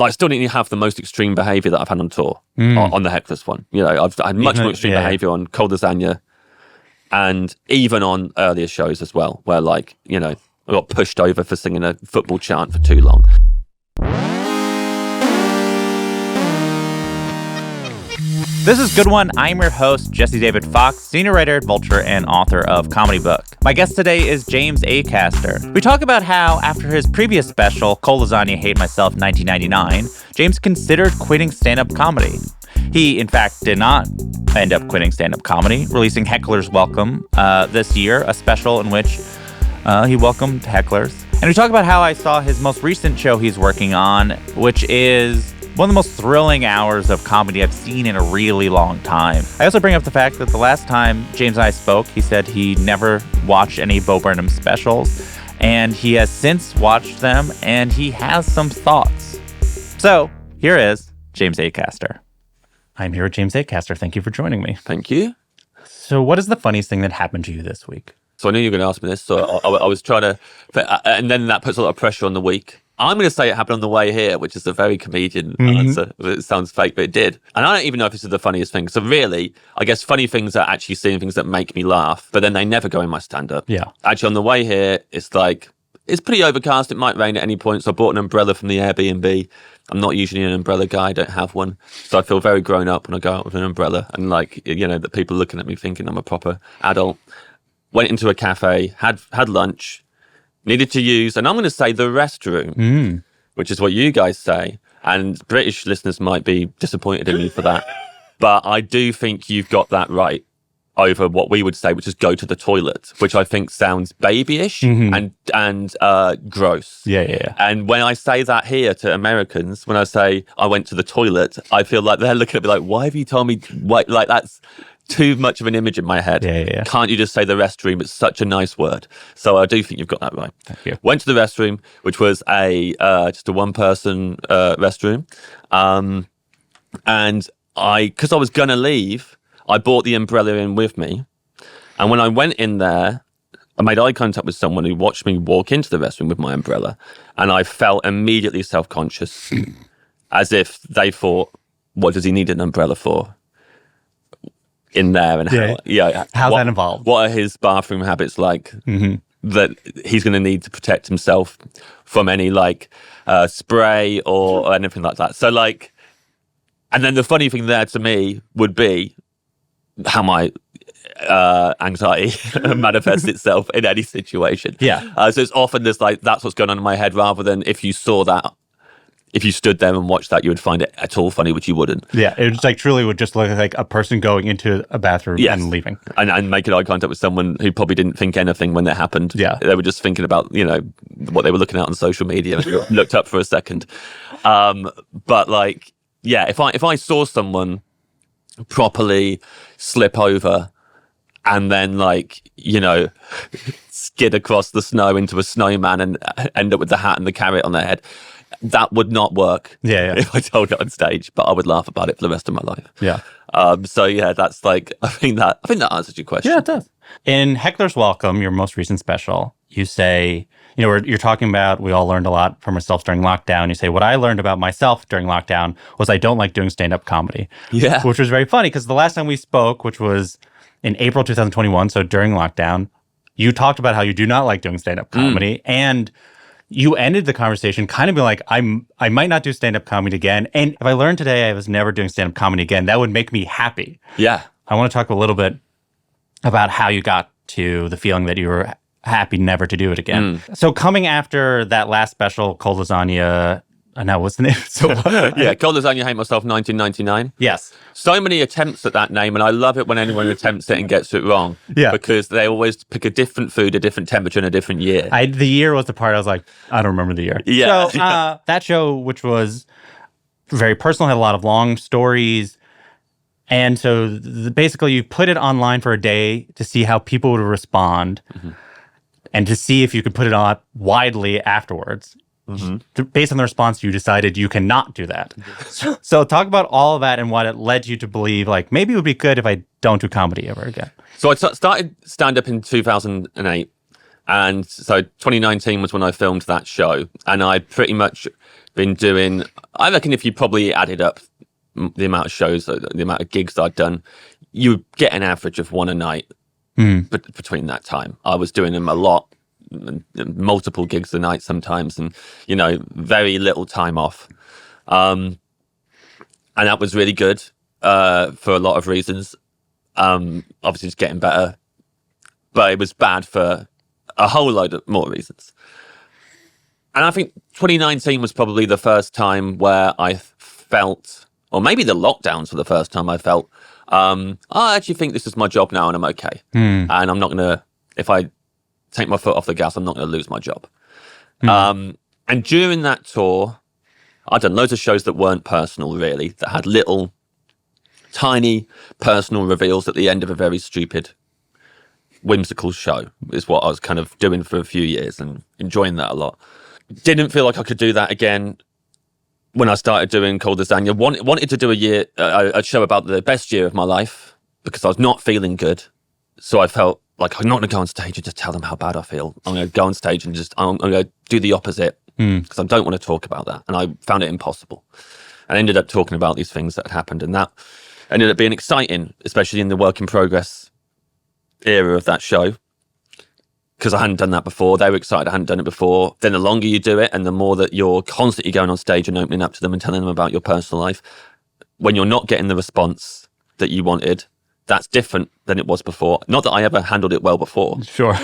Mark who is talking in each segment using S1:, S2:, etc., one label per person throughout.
S1: like, I still didn't have the most extreme behaviour that I've had on tour on the Hecklers one. You know, I've had much more extreme behaviour on Cold Lasagna and even on earlier shows as well, where, like, you know, I got pushed over for singing a football chant for too long.
S2: This is Good One. I'm your host, Jesse David Fox, senior writer at Vulture and author of Comedy Book. My guest today is James Acaster. We talk about how, after his previous special, Cold Lasagna Hate Myself 1999, James considered quitting stand-up comedy. He, in fact, did not end up quitting stand-up comedy, releasing Hecklers Welcome this year, a special in which he welcomed hecklers. And we talk about how I saw his most recent show he's working on, which is one of the most thrilling hours of comedy I've seen in a really long time. I also bring up the fact that the last time James and I spoke, he said he never watched any Bo Burnham specials, and he has since watched them, and he has some thoughts. So, here is James Acaster. I'm here with James Acaster. Thank you for joining me.
S1: Thank you.
S2: So, what is the funniest thing that happened to you this week?
S1: So I knew you were going to ask me this, so I was trying to... And then that puts a lot of pressure on the week. I'm going to say it happened on the way here, which is a very comedian answer. It sounds fake, but it did. And I don't even know if this is the funniest thing. So really, I guess funny things are actually seeing things that make me laugh, but then they never go in my stand-up.
S2: Yeah.
S1: Actually, on the way here, it's like, it's pretty overcast. It might rain at any point. So I bought an umbrella from the Airbnb. I'm not usually an umbrella guy. I don't have one. So I feel very grown up when I go out with an umbrella. And like, you know, that people looking at me thinking I'm a proper adult. Went into a cafe, had lunch, needed to use, and I'm going to say the restroom, which is what you guys say. And British listeners might be disappointed in me for that. But I do think you've got that right over what we would say, which is go to the toilet, which I think sounds babyish and gross.
S2: Yeah.
S1: And when I say that here to Americans, when I say I went to the toilet, I feel like they're looking at me like, why have you told me? Why? Like, that's too much of an image in my head.
S2: Yeah.
S1: Can't you just say the restroom? It's such a nice word. So I do think you've got that right.
S2: Thank you.
S1: Went to the restroom, which was just a one-person restroom. And because I was going to leave, I brought the umbrella in with me. And when I went in there, I made eye contact with someone who watched me walk into the restroom with my umbrella. And I felt immediately self-conscious, as if they thought, what does he need an umbrella for? In there, and
S2: how's that involved?
S1: What are his bathroom habits like that he's going to need to protect himself from any like spray or anything like that? So like, and then the funny thing there to me would be how my anxiety manifests itself in any situation.
S2: Yeah.
S1: So it's often this like, that's what's going on in my head, rather than if you saw that. If you stood there and watched that, you would find it at all funny, which you wouldn't.
S2: Yeah, it just like truly would just look like a person going into a bathroom and leaving.
S1: And making eye contact with someone who probably didn't think anything when that happened.
S2: Yeah.
S1: They were just thinking about, you know, what they were looking at on social media and looked up for a second. But like, yeah, if I saw someone properly slip over and then like, you know, skid across the snow into a snowman and end up with the hat and the carrot on their head, that would not work if I told it on stage, but I would laugh about it for the rest of my life.
S2: Yeah.
S1: So yeah, that's like, I think that answers your question.
S2: Yeah, it does. In Hecklers Welcome, your most recent special, you say, you know, you're talking about, we all learned a lot from ourselves during lockdown. You say, what I learned about myself during lockdown was I don't like doing stand-up comedy.
S1: Yeah.
S2: Which was very funny because the last time we spoke, which was in April 2021, so during lockdown, you talked about how you do not like doing stand-up comedy and you ended the conversation kind of being like, I might not do stand-up comedy again. And if I learned today I was never doing stand-up comedy again, that would make me happy.
S1: Yeah.
S2: I want to talk a little bit about how you got to the feeling that you were happy never to do it again. So coming after that last special, Cold Lasagna, now what's the name?
S1: Yeah, Cold Lasagna Hate Myself 1999.
S2: Yes.
S1: So many attempts at that name, and I love it when anyone attempts it and gets it wrong.
S2: Yeah.
S1: Because they always pick a different food, a different temperature, and a different year.
S2: The year was the part I was like, I don't remember the year.
S1: Yeah.
S2: So that show, which was very personal, had a lot of long stories. And so basically you put it online for a day to see how people would respond and to see if you could put it on widely afterwards. Based on the response, you decided you cannot do that. So talk about all of that and what it led you to believe, like, maybe it would be good if I don't do comedy ever again.
S1: So I started stand-up in 2008. And so 2019 was when I filmed that show. And I pretty much been doing, I reckon if you probably added up the amount of shows, the amount of gigs I'd done, you get an average of one a night between that time. I was doing them a lot, multiple gigs a night sometimes, and, very little time off. And that was really good for a lot of reasons. Obviously, just getting better. But it was bad for a whole load of more reasons. And I think 2019 was probably the first time where I felt, or maybe the lockdowns were the first time I felt, I actually think this is my job now and I'm okay. And I'm not going to, if I take my foot off the gas, I'm not going to lose my job. And during that tour, I'd done loads of shows that weren't personal, really, that had little, tiny personal reveals at the end of a very stupid, whimsical show, is what I was kind of doing for a few years and enjoying that a lot. Didn't feel like I could do that again when I started doing Cold Lasagna. Wanted to do a show about the best year of my life because I was not feeling good. So I felt like I'm not going to go on stage and just tell them how bad I feel. I'm going to go on stage and I'm going to do the opposite because I don't want to talk about that. And I found it impossible. And ended up talking about these things that had happened. And that ended up being exciting, especially in the work in progress era of that show, because I hadn't done that before. They were excited I hadn't done it before. Then the longer you do it and the more that you're constantly going on stage and opening up to them and telling them about your personal life, when you're not getting the response that you wanted, that's different than it was before. Not that I ever handled it well before.
S2: Sure.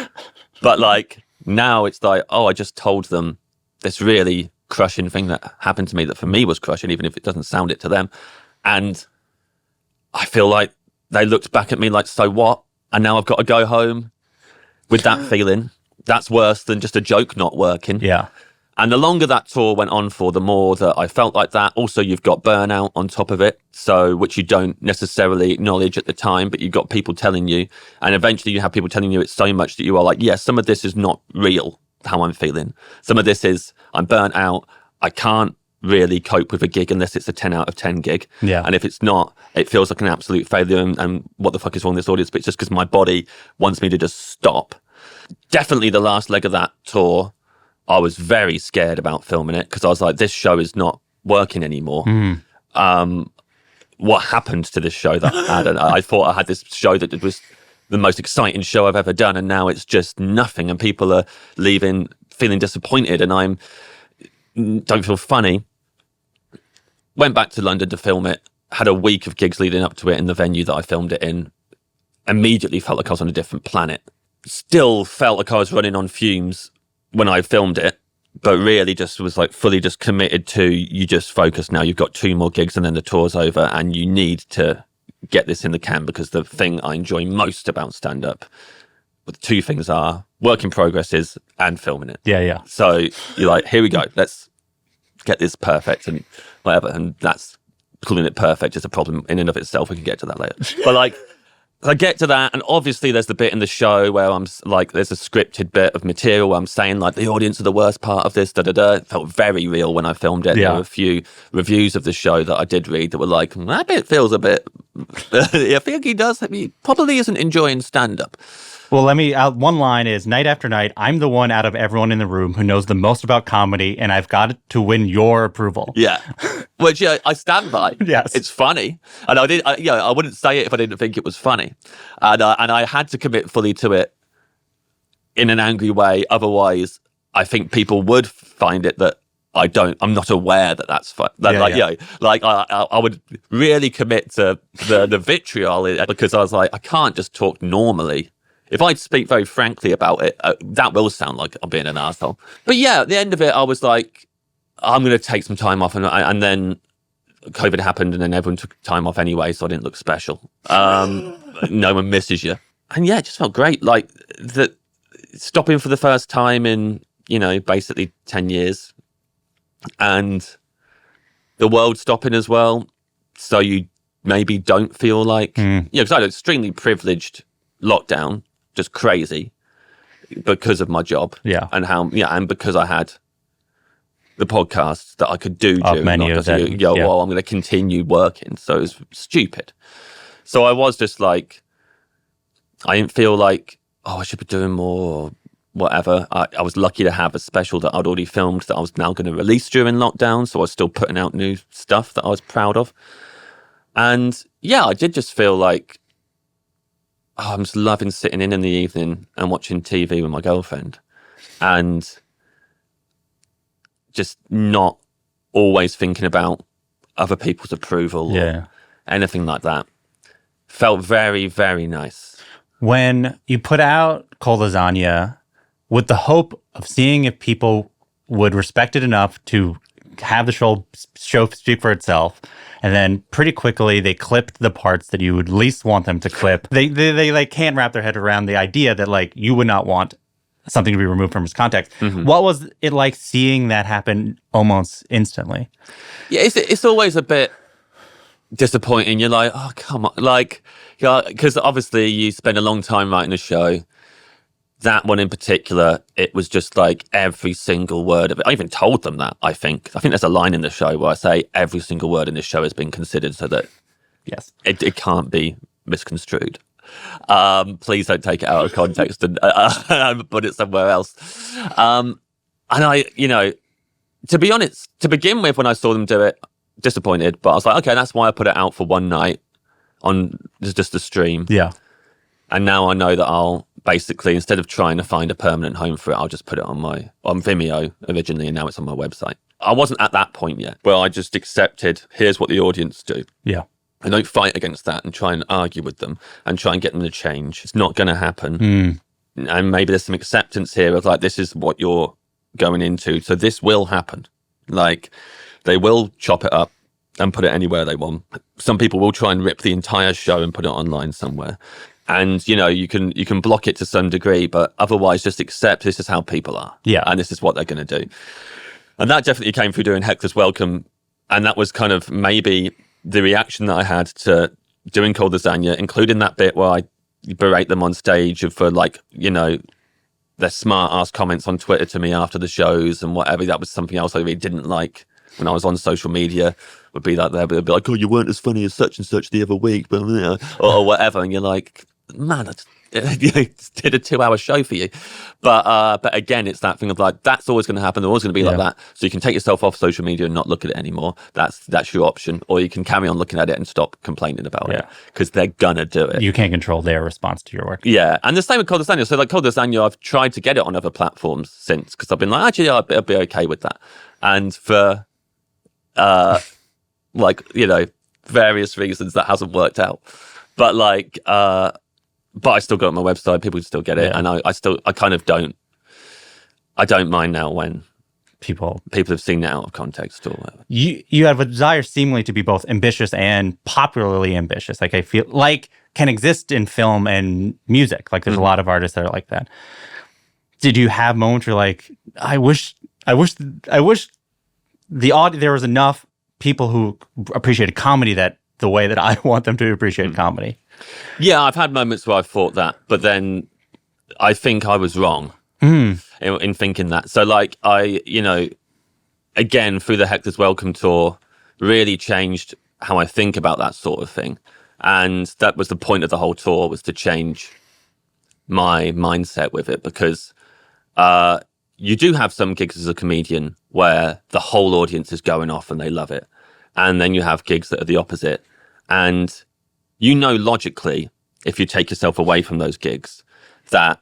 S1: But like now it's like, I just told them this really crushing thing that happened to me that for me was crushing, even if it doesn't sound it to them. And I feel like they looked back at me like, so what? And now I've got to go home with that feeling. That's worse than just a joke not working.
S2: Yeah.
S1: And the longer that tour went on for, the more that I felt like that. Also, you've got burnout on top of it, so which you don't necessarily acknowledge at the time, but you've got people telling you. And eventually you have people telling you it so much that you are like, yes, some of this is not real, how I'm feeling. Some of this is, I'm burnt out. I can't really cope with a gig unless it's a 10 out of 10 gig.
S2: Yeah.
S1: And if it's not, it feels like an absolute failure and what the fuck is wrong with this audience? But it's just because my body wants me to just stop. Definitely the last leg of that tour, I was very scared about filming it because I was like, this show is not working anymore. What happened to this show that I had? And I thought I had this show that was the most exciting show I've ever done, and now it's just nothing, and people are leaving feeling disappointed, and don't feel funny. Went back to London to film it, had a week of gigs leading up to it in the venue that I filmed it in. Immediately felt like I was on a different planet. Still felt like I was running on fumes when I filmed it, but really just was like fully just committed to, you just focus now. You've got 2 more gigs and then the tour's over, and you need to get this in the can, because the thing I enjoy most about stand-up, the 2 things are work in progresses and filming it.
S2: Yeah.
S1: So you're like, here we go, let's get this perfect and whatever. And that's, calling it perfect is a problem in and of itself. We can get to that later. But like, I get to that, and obviously there's the bit in the show where I'm like, there's a scripted bit of material where I'm saying like, the audience are the worst part of this, It felt very real when I filmed it.
S2: Yeah.
S1: There were a few reviews of the show that I did read that were like, that bit feels a bit, I think he probably isn't enjoying stand-up.
S3: Well, one line is, night after night, I'm the one out of everyone in the room who knows the most about comedy, and I've got to win your approval.
S1: Yeah. Which I stand by.
S3: Yes.
S1: It's funny. And I wouldn't say it if I didn't think it was funny. And I had to commit fully to it in an angry way. Otherwise, I think people would find it that I'm not aware that that's fun. I would really commit to the vitriol, because I was like, I can't just talk normally. If I speak very frankly about it, that will sound like I'm being an asshole. But yeah, at the end of it, I was like, I'm going to take some time off. And then COVID happened, and then everyone took time off anyway, so I didn't look special. No one misses you. And yeah, it just felt great. Like, stopping for the first time in, basically 10 years. And the world stopping as well. So you maybe don't feel like, because I had an extremely privileged lockdown, just crazy, because of my job.
S3: Yeah.
S1: And because I had the podcast that I could do
S3: Of many of them.
S1: Well, I'm going to continue working. So it was stupid. So I was just like, I didn't feel like, I should be doing more, or whatever. I was lucky to have a special that I'd already filmed that I was now going to release during lockdown. So I was still putting out new stuff that I was proud of. And yeah, I did just feel like, I'm just loving sitting in the evening and watching TV with my girlfriend and just not always thinking about other people's approval or anything like that. Felt very, very nice.
S3: When you put out Cold Lasagna with the hope of seeing if people would respect it enough to have the show speak for itself, and then pretty quickly they clipped the parts that you would least want them to clip. They like can't wrap their head around the idea that like you would not want something to be removed from its context. What was it like seeing that happen almost instantly?
S1: Yeah, it's always a bit disappointing. You're like, oh, come on. Like, because obviously you spend a long time writing a show. That one in particular, it was just like every single word of it. I even told them that, I think. There's a line in the show where I say every single word in this show has been considered so that it can't be misconstrued. Please don't take it out of context and put it somewhere else. And I, to be honest, to begin with, when I saw them do it, disappointed, but I was like, okay, that's why I put it out for one night on just the stream.
S3: Yeah.
S1: And now I know that I'll basically, instead of trying to find a permanent home for it, I'll just put it on Vimeo originally, and now it's on my website. I wasn't at that point yet, where I just accepted, here's what the audience do.
S3: Yeah.
S1: I don't fight against that and try and argue with them and try and get them to change. It's not going to happen. And maybe there's some acceptance here of like, this is what you're going into. So this will happen. Like, they will chop it up and put it anywhere they want. Some people will try and rip the entire show and put it online somewhere. And, you can block it to some degree, but otherwise just accept this is how people are.
S3: Yeah.
S1: And this is what they're going to do. And that definitely came through doing Hecklers Welcome. And that was kind of maybe the reaction that I had to doing Cold Lasagna, including that bit where I berate them on stage for like, their smart ass comments on Twitter to me after the shows and whatever. That was something else I really didn't like when I was on social media. Would be like, they'd be like, oh, you weren't as funny as such and such the other week, but or whatever. And you're like, man, I just did a 2-hour show for you. But again, it's that thing of like, that's always going to happen. They're always going to be like that. So you can take yourself off social media and not look at it anymore. That's your option. Or you can carry on looking at it and stop complaining about it because they're going to do it.
S3: You can't control their response to your work.
S1: Yeah. And the same with Cold Lasagna. So like Cold Lasagna, I've tried to get it on other platforms since because I've been like, actually, I'll be okay with that. And for various reasons that hasn't worked out. But like, but I still got it on my website. People still get it, and I kind of don't. I don't mind now when
S3: people
S1: have seen it out of context or whatever.
S3: You have a desire seemingly to be both ambitious and popularly ambitious. Like I feel like can exist in film and music. Like there's a lot of artists that are like that. Did you have moments where like I wish there was enough people who appreciated comedy that the way that I want them to appreciate comedy?
S1: Yeah, I've had moments where I thought that, but then I think I was wrong in thinking that. So like again, through the Hecklers Welcome tour, really changed how I think about that sort of thing. And that was the point of the whole tour, was to change my mindset with it, because you do have some gigs as a comedian where the whole audience is going off and they love it. And then you have gigs that are the opposite. And logically, if you take yourself away from those gigs, that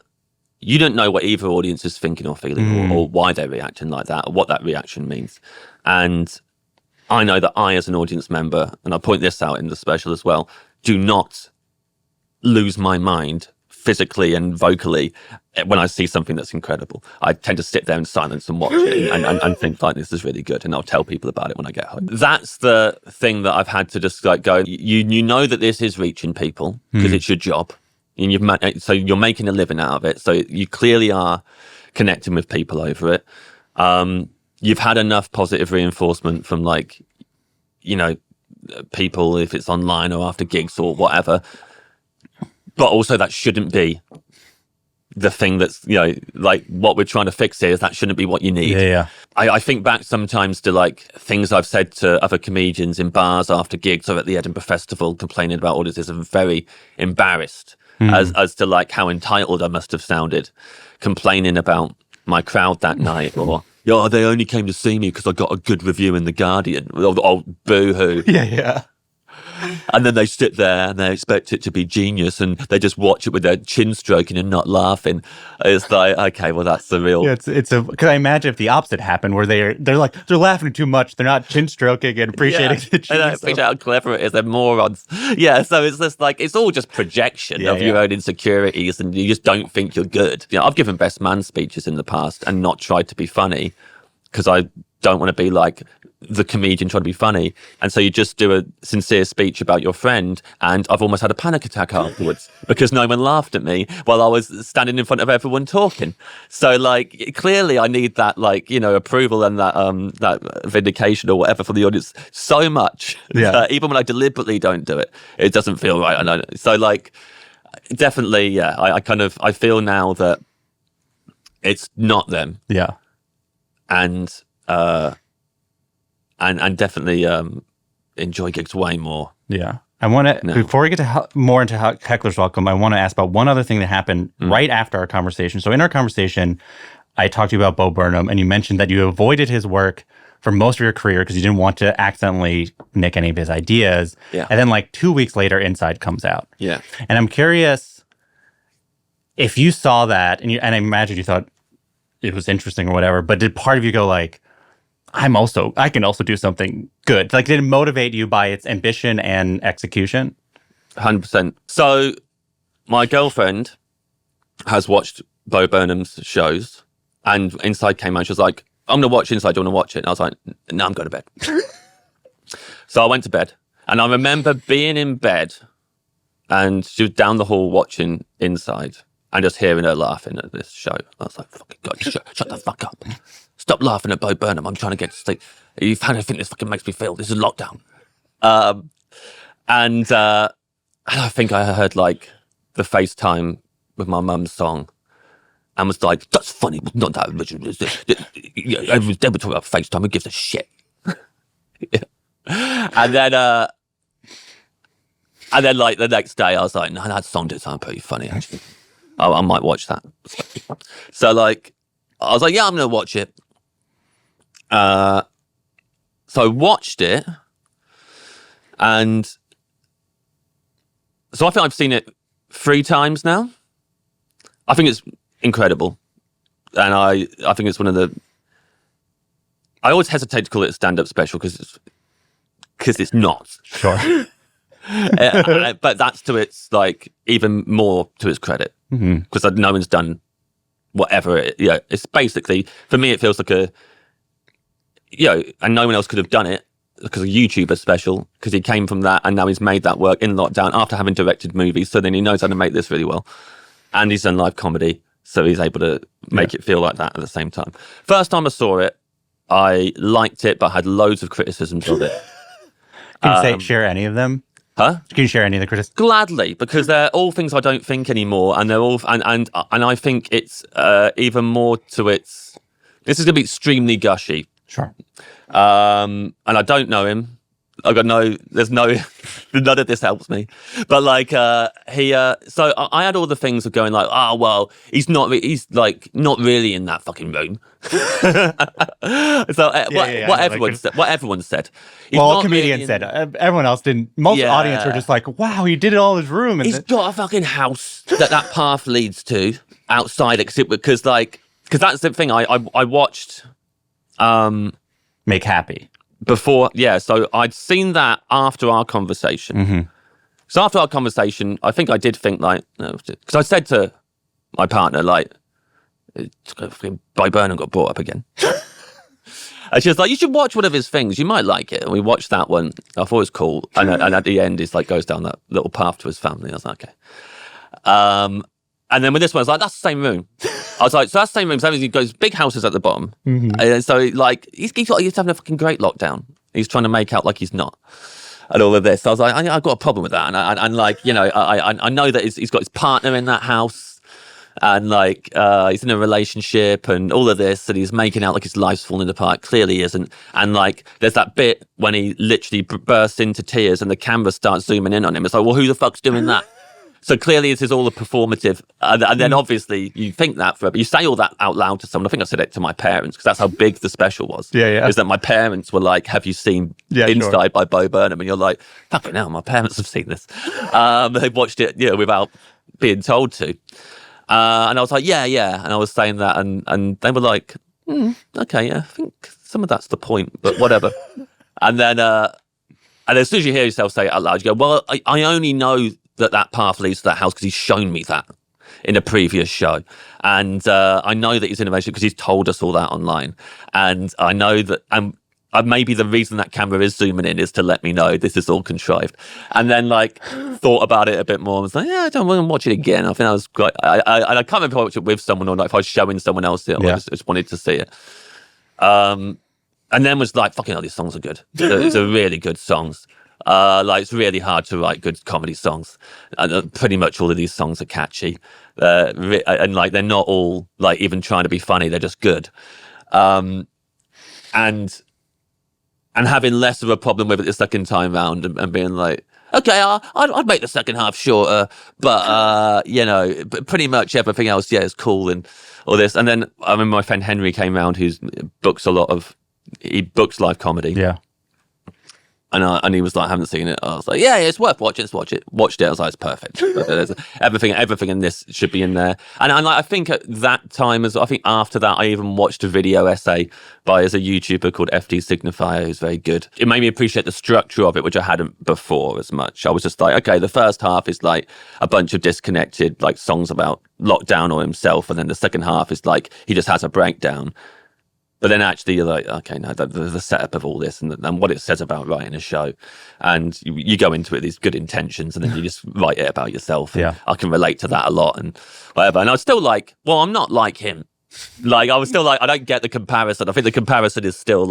S1: you don't know what either audience is thinking or feeling or why they're reacting like that or what that reaction means. And I know that I, as an audience member, and I point this out in the special as well, do not lose my mind physically and vocally when I see something that's incredible. I tend to sit there in silence and watch it and think like, this is really good, and I'll tell people about it when I get home. That's the thing that I've had to just like go, you know that this is reaching people because it's your job, and so you're making a living out of it, so you clearly are connecting with people over it. You've had enough positive reinforcement from like, people, if it's online or after gigs or whatever. But also that shouldn't be the thing that's, like what we're trying to fix here is that shouldn't be what you need.
S3: Yeah.
S1: I think back sometimes to like things I've said to other comedians in bars after gigs or at the Edinburgh Festival complaining about audiences. I'm very embarrassed as to like how entitled I must have sounded. complaining about my crowd that night, or they only came to see me because I got a good review in The Guardian. Oh, boo-hoo.
S3: Yeah.
S1: And then they sit there and they expect it to be genius, and they just watch it with their chin stroking and not laughing. It's like, okay, well, that's the real.
S3: Yeah, because I imagine if the opposite happened, where they're laughing too much, they're not chin stroking and appreciating the
S1: I don't appreciate how clever it is. They're morons. Yeah, so it's just like, it's all just projection of your own insecurities, and you just don't think you're good. I've given best man speeches in the past and not tried to be funny because I don't want to be like the comedian trying to be funny. And so you just do a sincere speech about your friend, and I've almost had a panic attack afterwards because no one laughed at me while I was standing in front of everyone talking. So like, clearly I need that, like, approval and that vindication or whatever from the audience so much that even when I deliberately don't do it, it doesn't feel right. I know. So like, definitely, I feel now that it's not them.
S3: Yeah.
S1: And definitely enjoy gigs way more.
S3: Yeah. I want to, before we get to more into Hecklers Welcome, I want to ask about one other thing that happened right after our conversation. So in our conversation, I talked to you about Bo Burnham, and you mentioned that you avoided his work for most of your career because you didn't want to accidentally nick any of his ideas.
S1: Yeah.
S3: And then like 2 weeks later, Inside comes out.
S1: Yeah.
S3: And I'm curious if you saw that, and I imagine you thought it was interesting or whatever, but did part of you go like, I can also do something good? Like, did it motivate you by its ambition and execution?
S1: 100%. So my girlfriend has watched Bo Burnham's shows, and Inside came out. She was like, I'm going to watch Inside. Do you want to watch it? And I was like, no, I'm going to bed. So I went to bed, and I remember being in bed, and she was down the hall watching Inside and just hearing her laughing at this show. I was like, fucking God, shut the fuck up. Stop laughing at Bo Burnham. I'm trying to get to sleep. You've had anything this fucking makes me feel. This is lockdown. And I think I heard like the FaceTime with my mum's song and was like, that's funny, but not that original. Everyone's talking about FaceTime. Who gives a shit? And then like the next day I was like, no, that song did sound pretty funny actually. I might watch that. So like, I was like, yeah, I'm going to watch it. So I watched it, and so I think I've seen it 3 times now. I think it's incredible, and I think it's one of the. I always hesitate to call it a stand-up special because it's not.
S3: Sure.
S1: But that's to its like even more to its credit because no one's done whatever it. Yeah, it's basically for me. It feels like a. And no one else could have done it because a YouTuber special, because he came from that and now he's made that work in lockdown after having directed movies. So then he knows how to make this really well. And he's done live comedy. So he's able to make it feel like that at the same time. First time I saw it, I liked it, but had loads of criticisms of it.
S3: Can you share any of them?
S1: Huh?
S3: Can you share any of the criticisms?
S1: Gladly, because they're all things I don't think anymore. And they're all, and I think it's even more to its, this is going to be extremely gushy.
S3: Sure.
S1: And I don't know him. There's no, none of this helps me. But like, so I had all the things of going like, oh, well, he's like not really in that fucking room. So what everyone said. He's
S3: well, comedians said, everyone else didn't. Most audience were just like, wow, he did it all in his room. And
S1: he's got a fucking house that path leads to outside it. Because that's the thing. I watched,
S3: Make Happy.
S1: Before, so I'd seen that after our conversation. So after our conversation, I think I did think like, because I said to my partner, like, Bo Burnham got brought up again. And she was like, you should watch one of his things. You might like it. And we watched that one. I thought it was cool. And at the end, it's like goes down that little path to his family. I was like, okay. And then with this one, I was like, that's the same room. I was like, so that's the same room. So he goes, big houses at the bottom. And so like, he's having a fucking great lockdown. He's trying to make out like he's not. And all of this. So I was like, I've got a problem with that. And like, I know that he's got his partner in that house. And like, he's in a relationship and all of this. And he's making out like his life's falling apart. Clearly isn't. And like, there's that bit when he literally bursts into tears and the camera starts zooming in on him. It's like, well, who the fuck's doing that? So clearly this is all a performative. And then obviously you think that forever. You say all that out loud to someone. I think I said it to my parents because that's how big the special was.
S3: Yeah.
S1: Is that my parents were like, have you seen Inside by Bo Burnham? And you're like, fucking hell, my parents have seen this. They've watched it, without being told to. And I was like, yeah. And I was saying that and they were like, okay, yeah, I think some of that's the point, but whatever. And then, and as soon as you hear yourself say it out loud, you go, well, I only know that path leads to that house because he's shown me that in a previous show. And I know that he's innovation because he's told us all that online. And I know that, and maybe the reason that camera is zooming in is to let me know this is all contrived. And then thought about it a bit more. I was like, yeah, I don't want to watch it again. I think that was great. I can't remember if I watched it with someone or not, if I was showing someone else it or I just wanted to see it. And then was like, fucking hell, these songs are good. These are really good songs. It's really hard to write good comedy songs, and pretty much all of these songs are catchy, and they're not all even trying to be funny. They're just good, and having less of a problem with it the second time round, and being like, okay, I'd make the second half shorter, but but pretty much everything else, is cool and all this. And then I remember my friend Henry came round, who books live comedy, And he was like, I haven't seen it. I was like, yeah, it's worth watching. Let's watch it. Watched it. I was like, it's perfect. Everything in this should be in there. And I think at that time, I think after that, I even watched a video essay by a YouTuber called FD Signifier, who's very good. It made me appreciate the structure of it, which I hadn't before as much. I was just like, okay, the first half is like a bunch of disconnected songs about lockdown or himself. And then the second half is he just has a breakdown. But then actually you're like, okay, no, the setup of all this and what it says about writing a show. And you go into it with these good intentions and then you just write it about yourself. And I can relate to that a lot and whatever. And I was still I'm not like him. I was still I don't get the comparison. I think the comparison is still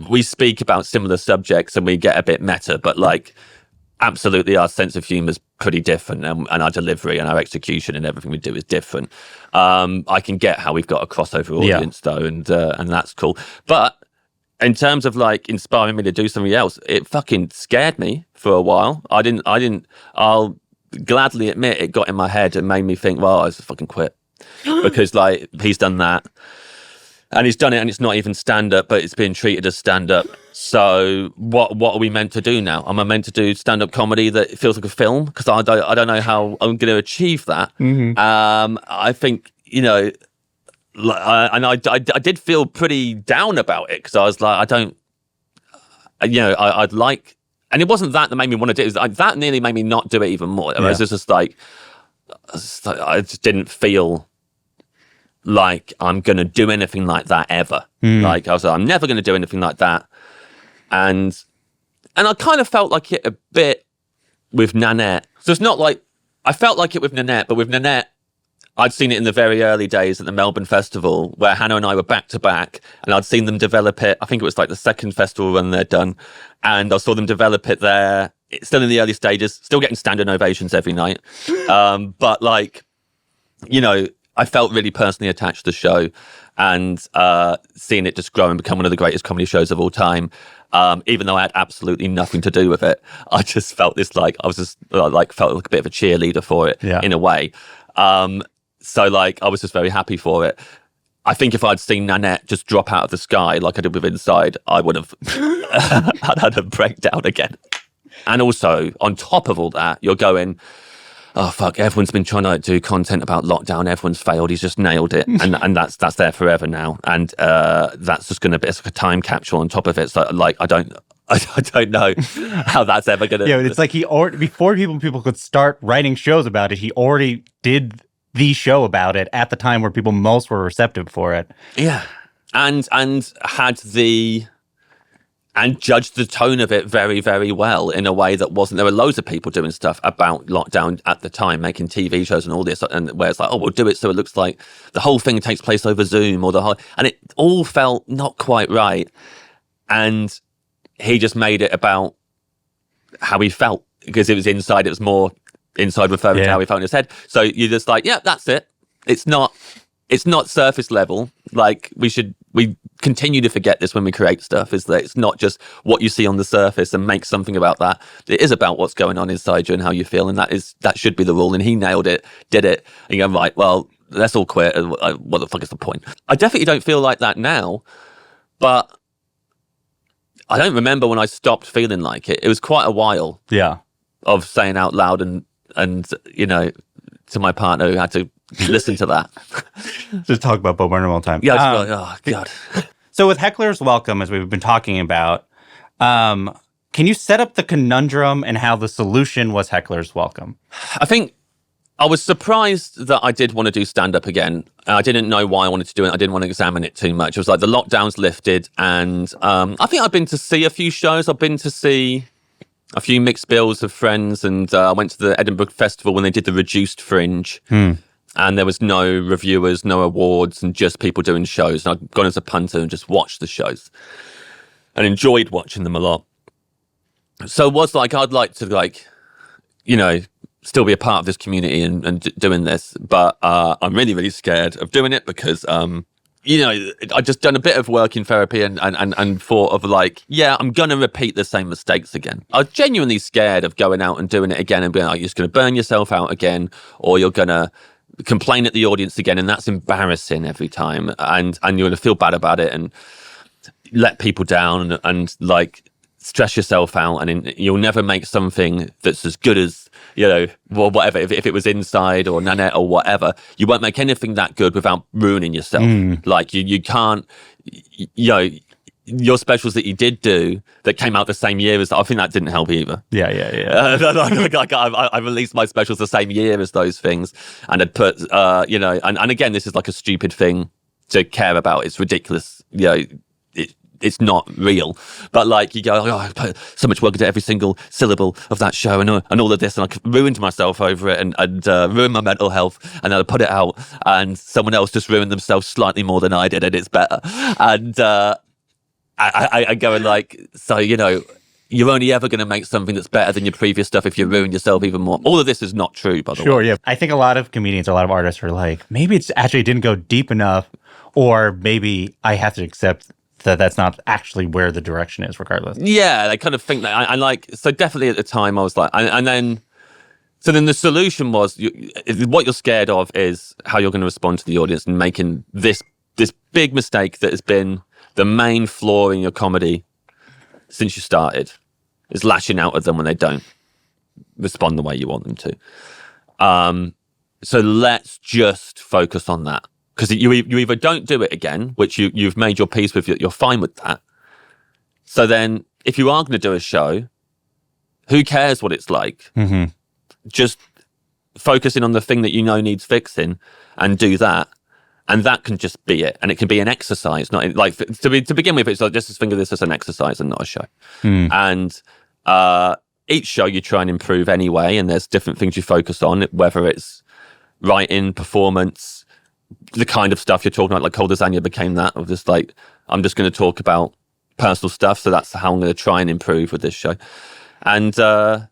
S1: we speak about similar subjects and we get a bit meta, but absolutely our sense of humor is pretty different and our delivery and our execution and everything we do is different. I can get how we've got a crossover audience though, and that's cool. But in terms of inspiring me to do something else, it fucking scared me for a while. I'll gladly admit it got in my head and made me think, well, I just fucking quit. Because he's done that. And he's done it, and it's not even stand-up, but it's being treated as stand-up. So what are we meant to do now? Am I meant to do stand-up comedy that feels like a film? Because I don't know how I'm going to achieve that. Mm-hmm. I think, I did feel pretty down about it because I was like, I'd like... And it wasn't that made me want to do it. It was that nearly made me not do it even more. It was just I just didn't feel... I'm going to do anything like that ever. I was like, I'm never going to do anything like that. And I kind of felt like it a bit with Nanette. So it's not I felt like it with Nanette, but with Nanette, I'd seen it in the very early days at the Melbourne Festival where Hannah and I were back to back and I'd seen them develop it. I think it was the second festival run they'd done. And I saw them develop it there. It's still in the early stages, still getting standing ovations every night. But I felt really personally attached to the show and seeing it just grow and become one of the greatest comedy shows of all time, even though I had absolutely nothing to do with it. I just felt I was just felt like a bit of a cheerleader for it in a way. So I was just very happy for it. I think if I'd seen Nanette just drop out of the sky like I did with Inside, I would have I'd had a breakdown again. And also, on top of all that, you're going... oh fuck, everyone's been trying to do content about lockdown, everyone's failed, he's just nailed it, and that's there forever now, and that's just going to be a time capsule on top of it. So I don't know how that's ever gonna...
S3: it's before people could start writing shows about it, he already did the show about it at the time where people most were receptive for it.
S1: And had and judged the tone of it very, very well in a way that wasn't... There were loads of people doing stuff about lockdown at the time, making TV shows and all this, and where it's we'll do it so it looks like the whole thing takes place over Zoom and it all felt not quite right. And he just made it about how he felt because it was Inside. It was more Inside referring to how he felt in his head. So you're just that's it. It's not it's not surface level. Like we continue to forget this when we create stuff, is that it's not just what you see on the surface and make something about that. It is about what's going on inside you and how you feel. And that should be the rule. And he nailed it, did it. And you go, right, well, let's all quit. What the fuck is the point? I definitely don't feel like that now, but I don't remember when I stopped feeling like it. It was quite a while of saying out loud and you know, to my partner who had to listen to that.
S3: Just talk about Bo Burnham all the time.
S1: Yeah, oh God.
S2: So with Hecklers Welcome, as we've been talking about, can you set up the conundrum and how the solution was Hecklers Welcome?
S1: I think I was surprised that I did want to do stand-up again. I didn't know why I wanted to do it. I didn't want to examine it too much. It was like the lockdowns lifted, and I think I've been to see a few shows. I've been to see a few mixed bills of friends, and I went to the Edinburgh Festival when they did the reduced Fringe. And there was no reviewers, no awards, and just people doing shows. And I'd gone as a punter and just watched the shows and enjoyed watching them a lot. So it was like, I'd like to, like, you know, still be a part of this community and doing this. But I'm really, really scared of doing it because, you know, I just done a bit of work in therapy and thought of like, yeah, I'm going to repeat the same mistakes again. I was genuinely scared of going out and doing it again and being like, you're just going to burn yourself out again, or you're going to complain at the audience again, and that's embarrassing every time, and you're going to feel bad about it and let people down and like stress yourself out, and you'll never make something that's as good as, you know, well, whatever, if it was Inside or Nanette or whatever, you won't make anything that good without ruining yourself. Like you can't, you know, your specials that you did do that came out the same year as, I think that didn't help either. I released my specials the same year as those things, and had put, you know, and again, this is like a stupid thing to care about. It's ridiculous, you know. It's not real, but like you go, oh, I put so much work into every single syllable of that show and all of this, and I ruined myself over it and ruined my mental health, and then I put it out, and someone else just ruined themselves slightly more than I did, and it's better. And I go and like, so, you know, you're only ever going to make something that's better than your previous stuff if you ruin yourself even more. All of this is not true, by the way.
S3: Sure, yeah. I think a lot of comedians, a lot of artists are like, maybe it's actually didn't go deep enough, or maybe I have to accept that that's not actually where the direction is, regardless.
S1: Yeah, I kind of think that. I like, so definitely at the time I was like, and then the solution was, what you're scared of is how you're going to respond to the audience, and making this big mistake that has been the main flaw in your comedy since you started, is lashing out at them when they don't respond the way you want them to. So let's just focus on that. Because you either don't do it again, which you've made your peace with, you're fine with that. So then, if you are going to do a show, who cares what it's like? Just focus in on the thing that you know needs fixing and do that. And that can just be it. And it can be an exercise, not like, to begin with, it's like, just think of this as an exercise and not a show. And each show you try and improve anyway, and there's different things you focus on, whether it's writing, performance, the kind of stuff you're talking about, like Cold Lasagna became that, of just like, I'm just going to talk about personal stuff, so that's how I'm going to try and improve with this show. And yeah,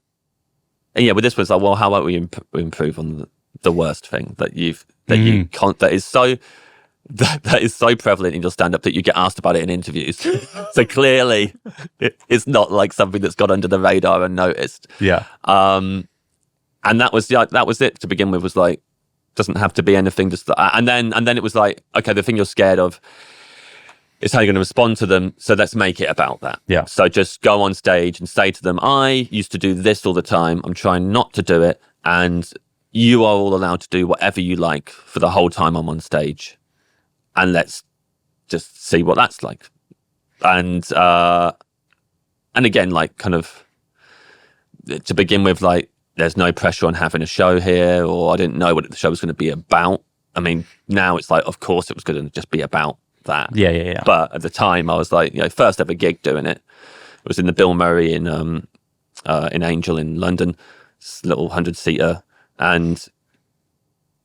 S1: with this one, it's like, well, how about we improve on the worst thing that you can't, that is so prevalent in your stand-up that you get asked about it in interviews. So clearly it's not like something that's got under the radar and noticed. And that was it to begin with, was like, doesn't have to be anything, just and then it was like, okay, the thing you're scared of is how you're going to respond to them, so let's make it about that. So just go on stage and say to them, I used to do this all the time, I'm trying not to do it, and you are all allowed to do whatever you like for the whole time I'm on stage, and let's just see what that's like. And again, like, kind of to begin with, like, there's no pressure on having a show here, or I didn't know what the show was going to be about. I mean, now it's like, of course it was going to just be about that.
S3: Yeah.
S1: But at the time I was like, you know, first ever gig doing it. It was in the Bill Murray in Angel in London, this little 100-seater, and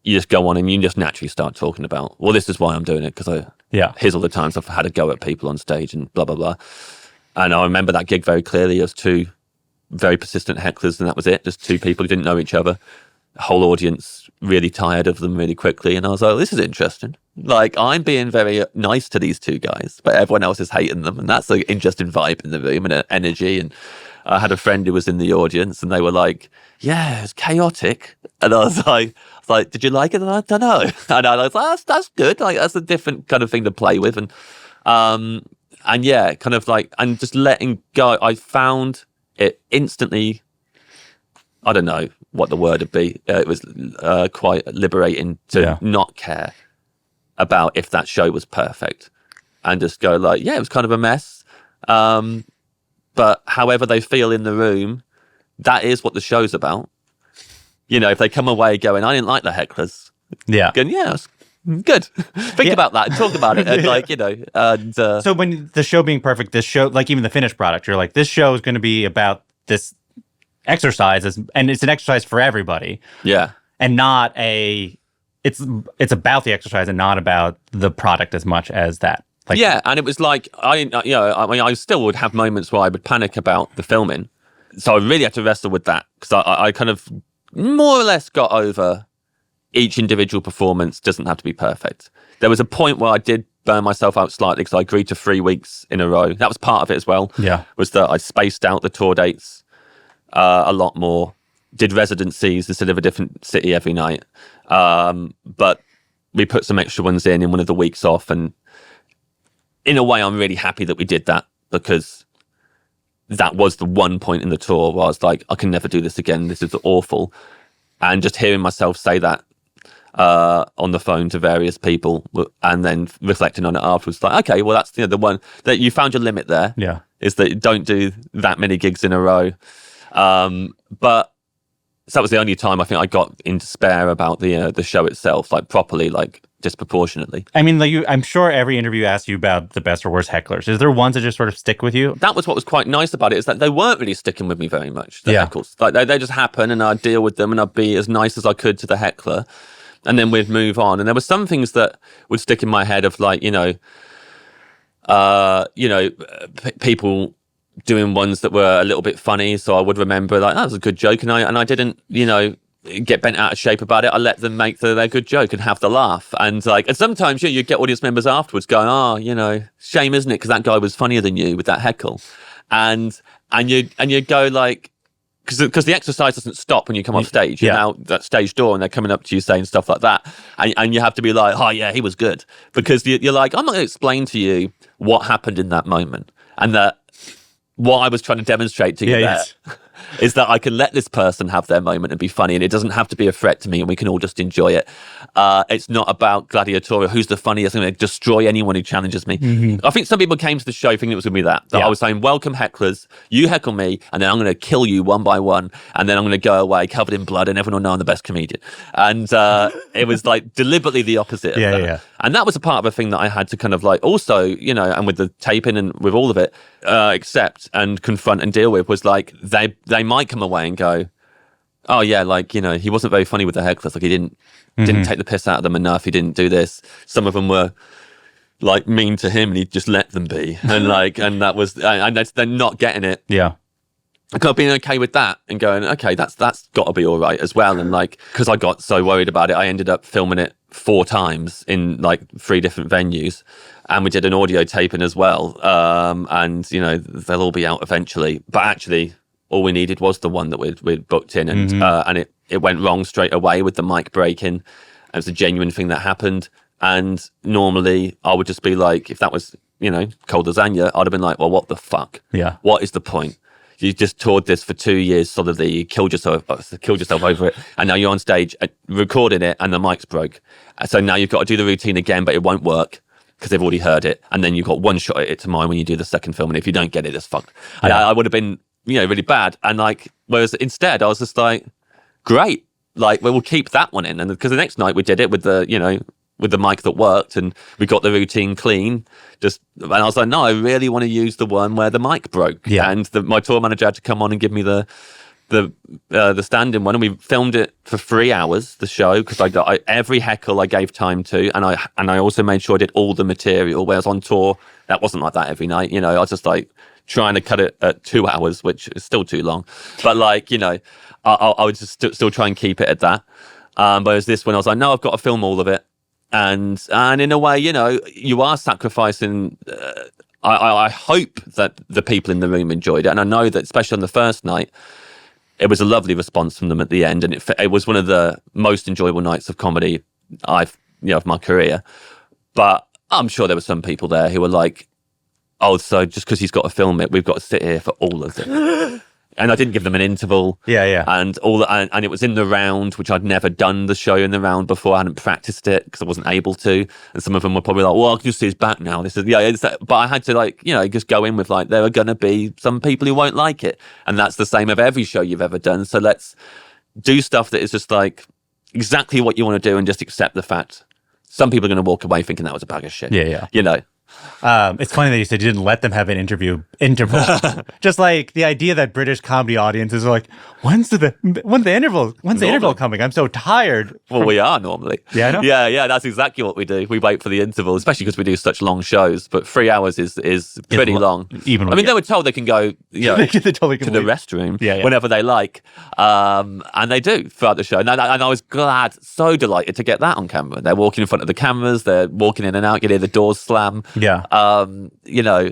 S1: you just go on and you just naturally start talking about, well, this is why I'm doing it, because here's all the times I've had a go at people on stage and blah, blah, blah. And I remember that gig very clearly. It was two very persistent hecklers, and that was it. Just two people who didn't know each other, the whole audience really tired of them really quickly. And I was like, this is interesting. Like, I'm being very nice to these two guys, but everyone else is hating them. And that's an interesting vibe in the room and an energy. And I had a friend who was in the audience and they were like, yeah, it's chaotic. And I was like, did you like it? And I don't know. And I was like, that's good. Like, that's a different kind of thing to play with. And yeah, kind of like, and just letting go. I found it instantly, I don't know what the word would be. It was quite liberating to not care about if that show was perfect and just go like, yeah, it was kind of a mess. But however they feel in the room, that is what the show's about. You know, if they come away going, I didn't like the Hecklers.
S3: Yeah.
S1: Going, yeah, it's good. Think about that and talk about it. And like, you know, and
S3: so when the show being perfect, this show, like even the finished product, you're like, this show is going to be about this exercise, and it's an exercise for everybody.
S1: Yeah.
S3: And not it's about the exercise and not about the product as much as that. Like,
S1: yeah, and it was like, I still would have moments where I would panic about the filming. So I really had to wrestle with that because I kind of more or less got over each individual performance doesn't have to be perfect. There was a point where I did burn myself out slightly because I agreed to 3 weeks in a row. That was part of it as well.
S3: Yeah.
S1: Was that I spaced out the tour dates a lot more, did residencies instead of a different city every night. But we put some extra ones in one of the weeks off. And in a way, I'm really happy that we did that because that was the one point in the tour where I was like, I can never do this again. This is awful. And just hearing myself say that on the phone to various people and then reflecting on it afterwards, like, okay, well, that's the one that you found your limit there.
S3: Yeah.
S1: Is that you don't do that many gigs in a row. But so that was the only time I think I got in despair about the show itself, like properly, like disproportionately.
S3: I mean, like I'm sure every interview asks you about the best or worst hecklers. Is there ones that just sort of stick with you?
S1: That was what was quite nice about it, is that they weren't really sticking with me very much, the heckles. Like they just happen and I'd deal with them and I'd be as nice as I could to the heckler and then we'd move on. And there were some things that would stick in my head of like, people doing ones that were a little bit funny. So I would remember like, that was a good joke. And I didn't, get bent out of shape about it. I let them make their good joke and have the laugh. And sometimes you get audience members afterwards going, shame, isn't it? Because that guy was funnier than you with that heckle. And you go like, because the exercise doesn't stop when you come off stage. You're out that stage door and they're coming up to you saying stuff like that. And you have to be like, oh yeah, he was good. Because you're like, I'm not going to explain to you what happened in that moment. And that what I was trying to demonstrate to you there is that I can let this person have their moment and be funny, and it doesn't have to be a threat to me, and we can all just enjoy it. It's not about gladiatorial, who's the funniest, I'm going to destroy anyone who challenges me. Mm-hmm. I think some people came to the show thinking it was going to be that I was saying, welcome hecklers, you heckle me, and then I'm going to kill you one by one, and then I'm going to go away covered in blood, and everyone will know I'm the best comedian. And it was like deliberately the opposite of that. Yeah. And that was a part of a thing that I had to kind of like also, and with the taping and with all of it, accept and confront and deal with, was like they might come away and go, oh yeah, like, he wasn't very funny with the hecklers, like he didn't take the piss out of them enough, he didn't do this. Some of them were like mean to him and he just let them be. And like, and that was, and they're not getting it.
S3: Yeah.
S1: I got being okay with that and going, okay, that's got to be all right as well. And like, because I got so worried about it, I ended up filming it 4 times in like 3 different venues, and we did an audio taping as well. And they'll all be out eventually. But actually, all we needed was the one that we'd booked in, and it went wrong straight away with the mic breaking. It was a genuine thing that happened. And normally, I would just be like, if that was cold lasagna, I'd have been like, well, what the fuck?
S3: Yeah.
S1: What is the point? You just toured this for 2 years solidly, you killed yourself over it, and now you're on stage recording it and the mic's broke. So now you've got to do the routine again, but it won't work because they've already heard it. And then you've got one shot at it tomorrow when you do the second film, and if you don't get it, it's fucked. Yeah. And I would have been, really bad. And like, whereas instead I was just like, great, like, we'll keep that one in. And because the next night we did it with the mic that worked, and we got the routine clean. And I was like, no, I really want to use the one where the mic broke. Yeah. And my tour manager had to come on and give me the stand-in one, and we filmed it for 3 hours, the show, because I every heckle I gave time to, and I also made sure I did all the material. Whereas on tour, that wasn't like that every night. I was just like trying to cut it at 2 hours, which is still too long. But like, you know, I would just still try and keep it at that. Whereas this one, I was like, no, I've got to film all of it. And in a way, you know, you are sacrificing. I hope that the people in the room enjoyed it. And I know that, especially on the first night, it was a lovely response from them at the end. And it was one of the most enjoyable nights of comedy of my career. But I'm sure there were some people there who were like, oh, so just because he's got to film it, we've got to sit here for all of it. And I didn't give them an interval.
S3: Yeah.
S1: And and it was in the round, which I'd never done the show in the round before. I hadn't practiced it because I wasn't able to. And some of them were probably like, well, I can just see his back now. But I had to, like, you know, just go in with like, there are going to be some people who won't like it. And that's the same of every show you've ever done. So let's do stuff that is just like exactly what you want to do and just accept the fact some people are going to walk away thinking that was a bag of shit.
S3: Yeah.
S1: You know?
S3: It's funny that you said you didn't let them have an interval. Just like the idea that British comedy audiences are like, when's the interval coming? I'm so tired.
S1: Well, we are normally.
S3: Yeah, I know.
S1: Yeah. That's exactly what we do. We wait for the interval, especially because we do such long shows. But 3 hours is pretty long.
S3: They
S1: were told they can go, you know,
S3: they totally
S1: to the restroom
S3: Yeah.
S1: whenever they like, and they do throughout the show. And I was so delighted to get that on camera. They're walking in front of the cameras. They're walking in and out. You hear the doors slam.
S3: Yeah.
S1: You know,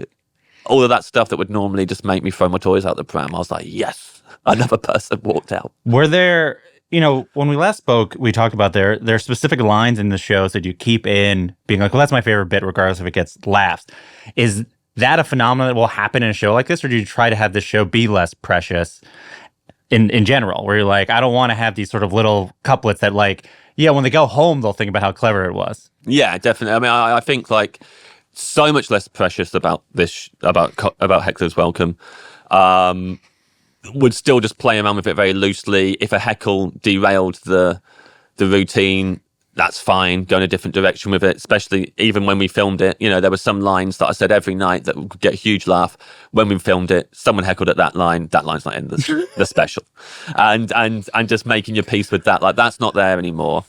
S1: all of that stuff that would normally just make me throw my toys out the pram. I was like, yes, another person walked out.
S3: Were there, you know, when we last spoke, we talked about there are specific lines in the shows that you keep in being like, well, that's my favorite bit, regardless if it gets laughs. Is that a phenomenon that will happen in a show like this, or do you try to have this show be less precious in general, where you're like, I don't want to have these sort of little couplets that, like, yeah, when they go home, they'll think about how clever it was.
S1: Yeah, definitely. I mean, I think like so much less precious about this, about Hecklers Welcome. Would still just play around with it very loosely. If a heckle derailed the routine, that's fine. Go in a different direction with it, especially even when we filmed it. You know, there were some lines that I said every night that would get a huge laugh. When we filmed it, someone heckled at that line's not in the special. And just making your peace with that. Like, that's not there anymore.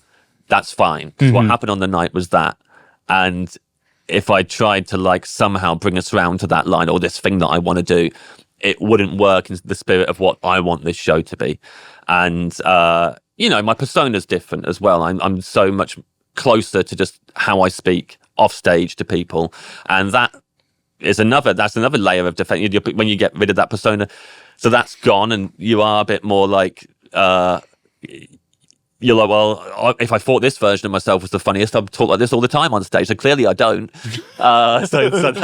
S1: That's fine. What happened on the night was that. And if I tried to like somehow bring us around to that line or this thing that I want to do, it wouldn't work in the spirit of what I want this show to be. And, you know, my persona's different as well. I'm so much closer to just how I speak off stage to people. And that's another layer of defense when you get rid of that persona. So that's gone, and you are a bit more like, you're like, well, if I thought this version of myself was the funniest, I'd talk like this all the time on stage. So clearly I don't. So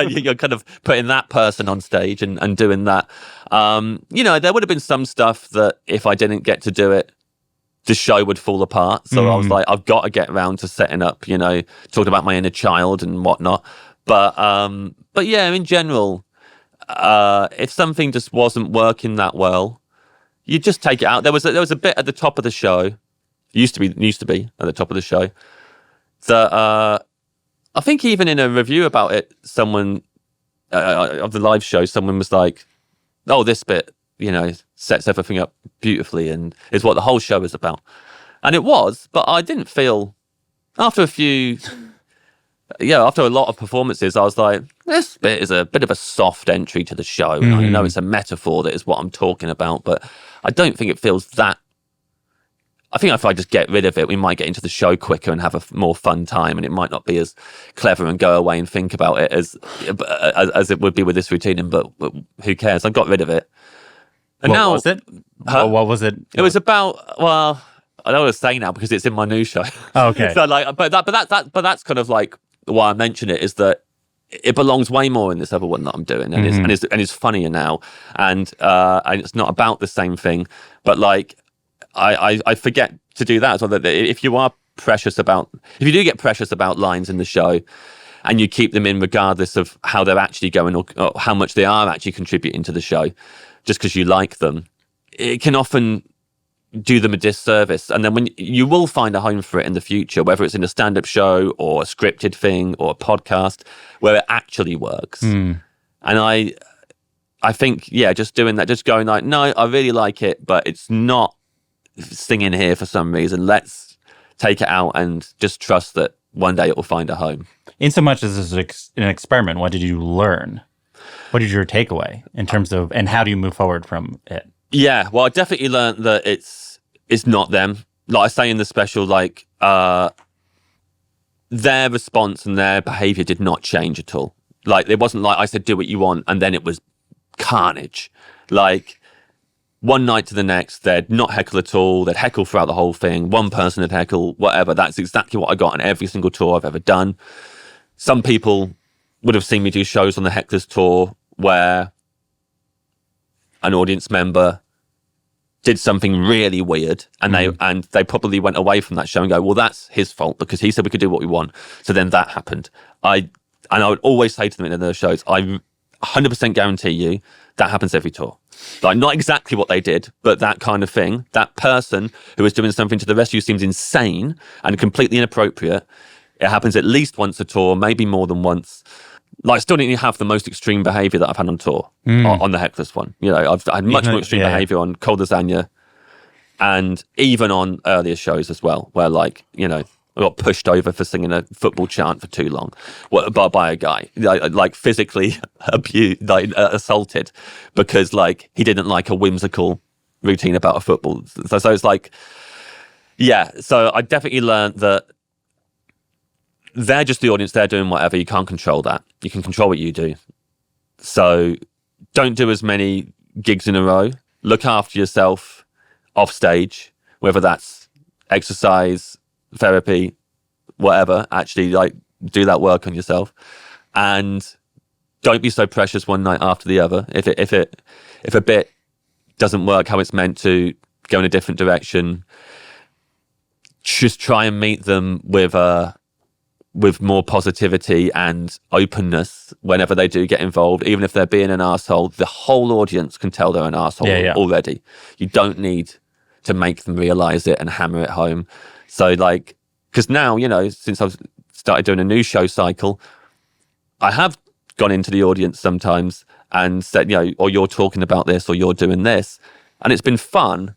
S1: you're kind of putting that person on stage and doing that. You know, there would have been some stuff that if I didn't get to do it, the show would fall apart. So I was like, I've got to get around to setting up, you know, talking about my inner child and whatnot. But yeah, in general, if something just wasn't working that well, you just take it out. There was a bit at the top of the show. Used to be at the top of the show. That I think even in a review about it, someone of the live show, someone was like, "Oh, this bit, you know, sets everything up beautifully and is what the whole show is about." And it was, but I didn't feel after a lot of performances, I was like, this bit is a bit of a soft entry to the show. And I know it's a metaphor that is what I'm talking about, but I don't think it feels that. I think if I just get rid of it, we might get into the show quicker and have a more fun time, and it might not be as clever and go away and think about it as it would be with this routine. But who cares? I got rid of it. And
S3: what was it? What was it?
S1: It was about, well, I don't want to say now because it's in my new show.
S3: Oh, okay.
S1: So like, but that's kind of like why I mention it, is that it belongs way more in this other one that I'm doing, and it's funnier now, and it's not about the same thing, but like. I forget to do that as well. That if you do get precious about lines in the show, and you keep them in regardless of how they're actually going or how much they are actually contributing to the show, just because you like them, it can often do them a disservice. And then when you will find a home for it in the future, whether it's in a stand-up show or a scripted thing or a podcast, where it actually works. And I think, yeah, just doing that, just going like, no, I really like it, but it's not singing here for some reason. Let's take it out and just trust that one day it will find a home.
S3: In so much as this is an experiment, what did you learn? What is your takeaway in terms of, and how do you move forward from it?
S1: Yeah, well, I definitely learned that it's not them. Like I say in the special, like their response and their behavior did not change at all. Like it wasn't like I said, do what you want, and then it was carnage. Like one night to the next, they'd not heckle at all. They'd heckle throughout the whole thing. One person would heckle, whatever. That's exactly what I got on every single tour I've ever done. Some people would have seen me do shows on the Hecklers tour where an audience member did something really weird, and they probably went away from that show and go, well, that's his fault because he said we could do what we want. So then that happened. I would always say to them in those shows, I 100% guarantee you that happens every tour. Like not exactly what they did, but that kind of thing. That person who is doing something to the rest of you seems insane and completely inappropriate. It happens at least once a tour, maybe more than once. Like, I still didn't have the most extreme behaviour that I've had on tour, on the Hecklers one. You know, I've had much more extreme behaviour on Cold Lasagna and even on earlier shows as well, where, like, you know, I got pushed over for singing a football chant for too long by a guy, like physically abused, like assaulted because, like, he didn't like a whimsical routine about a football. So it's like, yeah, so I definitely learned that they're just the audience. They're doing whatever. You can't control that. You can control what you do. So don't do as many gigs in a row. Look after yourself off stage, whether that's exercise, therapy, whatever. Actually, like, do that work on yourself, and don't be so precious one night after the other. If a bit doesn't work how it's meant to, go in a different direction. Just try and meet them with more positivity and openness whenever they do get involved. Even if they're being an arsehole, the whole audience can tell they're an arsehole already. You don't need to make them realise it and hammer it home. So, like, because now, you know, since I've started doing a new show cycle, I have gone into the audience sometimes and said, you know, or you're talking about this or you're doing this. And it's been fun.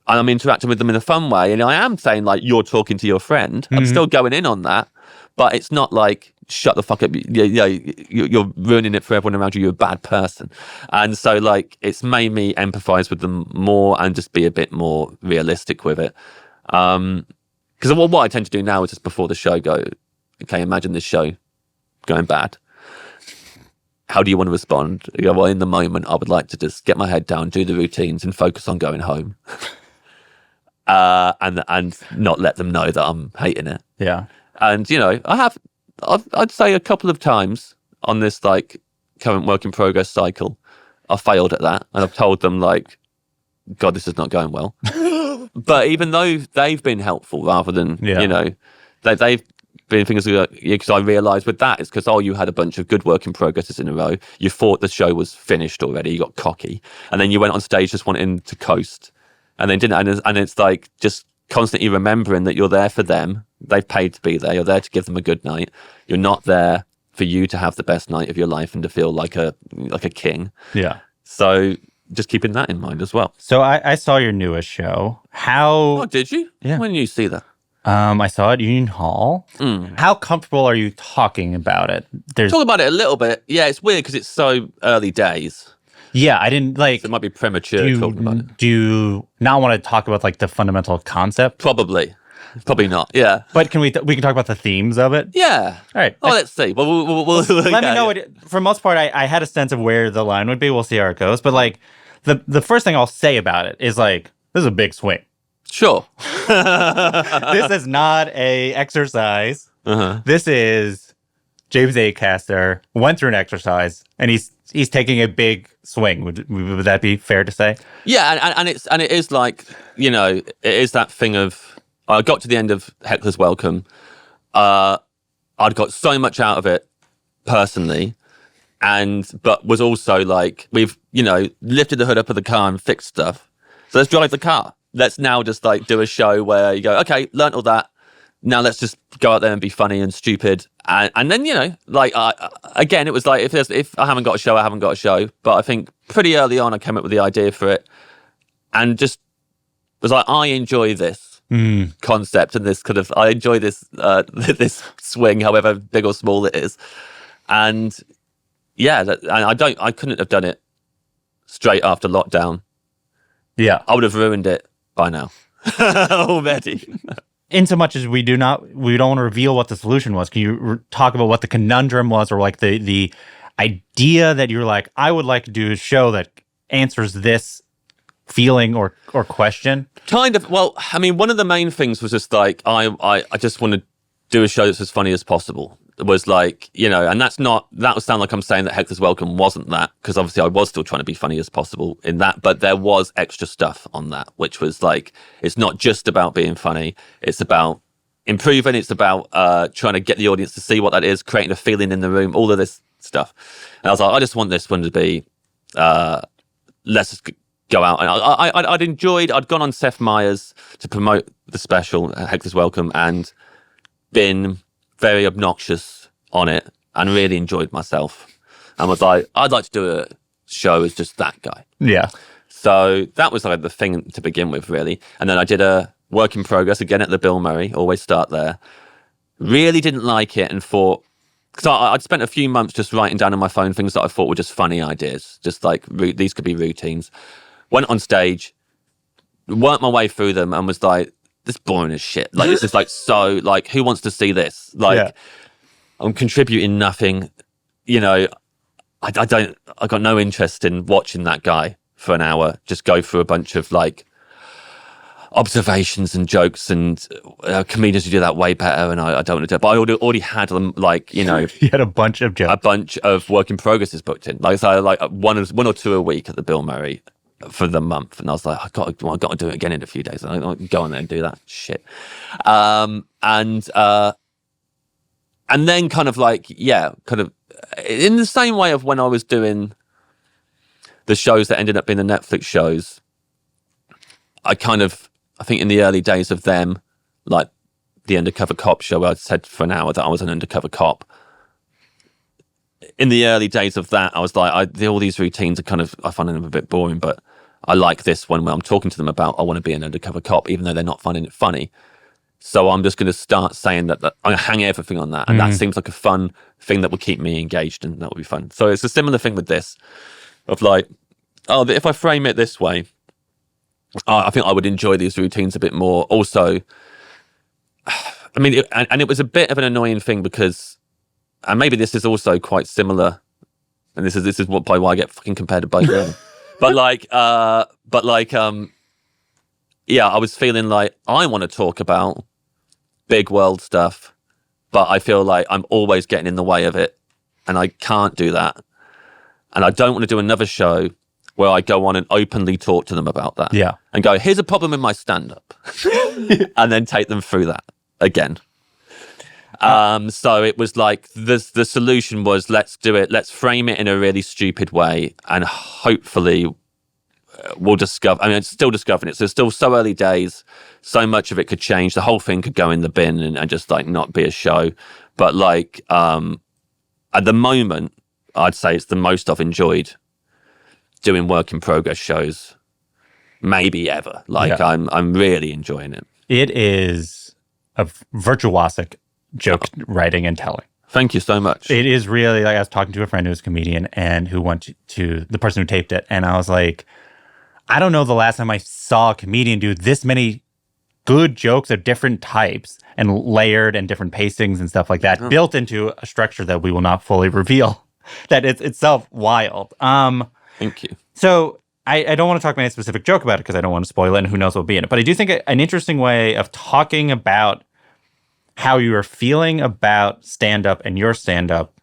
S1: And I'm interacting with them in a fun way. And I am saying, like, you're talking to your friend. I'm still going in on that. But it's not like, shut the fuck up. You're ruining it for everyone around you. You're a bad person. And so, like, it's made me empathize with them more and just be a bit more realistic with it. Because what I tend to do now is just before the show go, okay, imagine this show going bad. How do you want to respond? You go, well, in the moment, I would like to just get my head down, do the routines and focus on going home. And not let them know that I'm hating it.
S3: Yeah.
S1: And, you know, I'd say a couple of times on this, like, current work in progress cycle, I failed at that. And I've told them, like, God, this is not going well. But even though they've been helpful rather than, you know, they've been things because I realised with that, it's because, you had a bunch of good work in progresses in a row. You thought the show was finished already. You got cocky. And then you went on stage just wanting to coast. And then didn't. And it's like just constantly remembering that you're there for them. They've paid to be there. You're there to give them a good night. You're not there for you to have the best night of your life and to feel like a king.
S3: Yeah.
S1: So just keeping that in mind as well.
S3: So I saw your newest show. How?
S1: Oh, did you?
S3: Yeah.
S1: When did you see that?
S3: I saw it at Union Hall. How comfortable are you talking about it?
S1: Talk about it a little bit. Yeah, it's weird because it's so early days.
S3: Yeah, I didn't like.
S1: So it might be premature talking about it.
S3: Do you not want to talk about, like, the fundamental concept?
S1: Probably not. Yeah,
S3: but we can talk about the themes of it?
S1: Yeah.
S3: All right.
S1: Oh, let's see. Well,
S3: let me know. For the most part, I had a sense of where the line would be. We'll see how it goes. But, like, the first thing I'll say about it is, like, this is a big swing.
S1: Sure.
S3: This is not a exercise. This is James Acaster went through an exercise, and he's taking a big swing. Would that be fair to say?
S1: Yeah, and it is like, you know, it is that thing of, I got to the end of Hecklers Welcome. I'd got so much out of it personally, but was also like, we've, you know, lifted the hood up of the car and fixed stuff. So let's drive the car. Let's now just, like, do a show where you go, okay, learnt all that. Now let's just go out there and be funny and stupid. And then, you know, like, again, it was like, if I haven't got a show, I haven't got a show. But I think pretty early on, I came up with the idea for it and just was like, I enjoy this concept and this kind of, I enjoy this this swing, however big or small it is. And I couldn't have done it straight after lockdown.
S3: Yeah.
S1: I would have ruined it by now already.
S3: In so much as we don't want to reveal what the solution was, can you talk about what the conundrum was, or like the idea that you're like, I would like to do a show that answers this feeling or question?
S1: Kind of. Well, I mean, one of the main things was just like, I just want to do a show that's as funny as possible. It was like, and that would sound like I'm saying that Hecklers Welcome wasn't that, because obviously I was still trying to be funny as possible in that, but there was extra stuff on that, which was like, it's not just about being funny, it's about improving, it's about trying to get the audience to see what that is, creating a feeling in the room, all of this stuff. And I was like, I just want this one to be, let's just go out. And I'd gone on Seth Meyers to promote the special, Hecklers Welcome, and been very obnoxious on it and really enjoyed myself, and was like, I'd like to do a show as just that guy.
S3: Yeah.
S1: So that was like the thing to begin with, really. And then I did a work in progress again at the Bill Murray, always start there. Really didn't like it and thought, because I'd spent a few months just writing down on my phone things that I thought were just funny ideas, just like these could be routines. Went on stage, worked my way through them, and was like, this is boring as shit. Like, this is like, so like, who wants to see this? Like, I'm contributing nothing. I got no interest in watching that guy for an hour just go through a bunch of like observations and jokes, and comedians who do that way better, and I don't want to do it. But I already had like,
S3: you had a bunch of jokes,
S1: a bunch of work in progresses booked in. Like, so like one or two a week at the Bill Murray for the month, and I was like, I got to do it again in a few days. I go on there and do that shit, and then kind of like, kind of in the same way of when I was doing the shows that ended up being the Netflix shows. I think in the early days of them, like the Undercover Cop show, where I said for an hour that I was an undercover cop. In the early days of that, I was like, all these routines are I find them a bit boring, but I like this one where I'm talking to them about, I want to be an undercover cop, even though they're not finding it funny. So I'm just going to start saying that I'm going to hang everything on that. And that seems like a fun thing that will keep me engaged, and that will be fun. So it's a similar thing with this, of like, if I frame it this way, I think I would enjoy these routines a bit more. Also, I mean, it was a bit of an annoying thing because, and maybe this is also quite similar, and this is why I get fucking compared to both of them. I was feeling like I want to talk about big world stuff, but I feel like I'm always getting in the way of it, and I can't do that. And I don't want to do another show where I go on and openly talk to them about that.
S3: Yeah.
S1: And go, here's a problem in my stand-up. And then take them through that again. So it was like, the solution was, let's do it. Let's frame it in a really stupid way. And hopefully we'll discover, I mean, it's still discovering it. So it's still so early days. So much of it could change. The whole thing could go in the bin and just like not be a show. But like, at the moment, I'd say it's the most I've enjoyed doing work in progress shows maybe ever. Like, I'm really enjoying it.
S3: It is a virtuosic joke writing and telling.
S1: Thank you so much.
S3: It is really, like, I was talking to a friend who's a comedian and who went to the person who taped it, and I was like, I don't know the last time I saw a comedian do this many good jokes of different types and layered and different pacings and stuff like that, built into a structure that we will not fully reveal. That it's itself wild.
S1: Thank you.
S3: So I don't want to talk about any specific joke about it because I don't want to spoil it, and who knows what will be in it. But I do think an interesting way of talking about how you are feeling about stand-up and your stand-up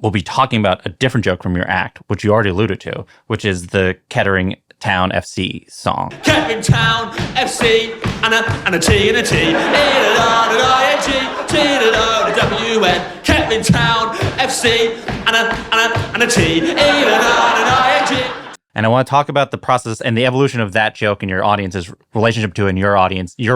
S3: will be talking about a different joke from your act, which you already alluded to, which is the Kettering Town FC song.
S4: Kettering Town FC and a T and a T. W-N. Kettering Town FC and a T.
S3: And I want to talk about the process and the evolution of that joke and your audience's relationship to it, and your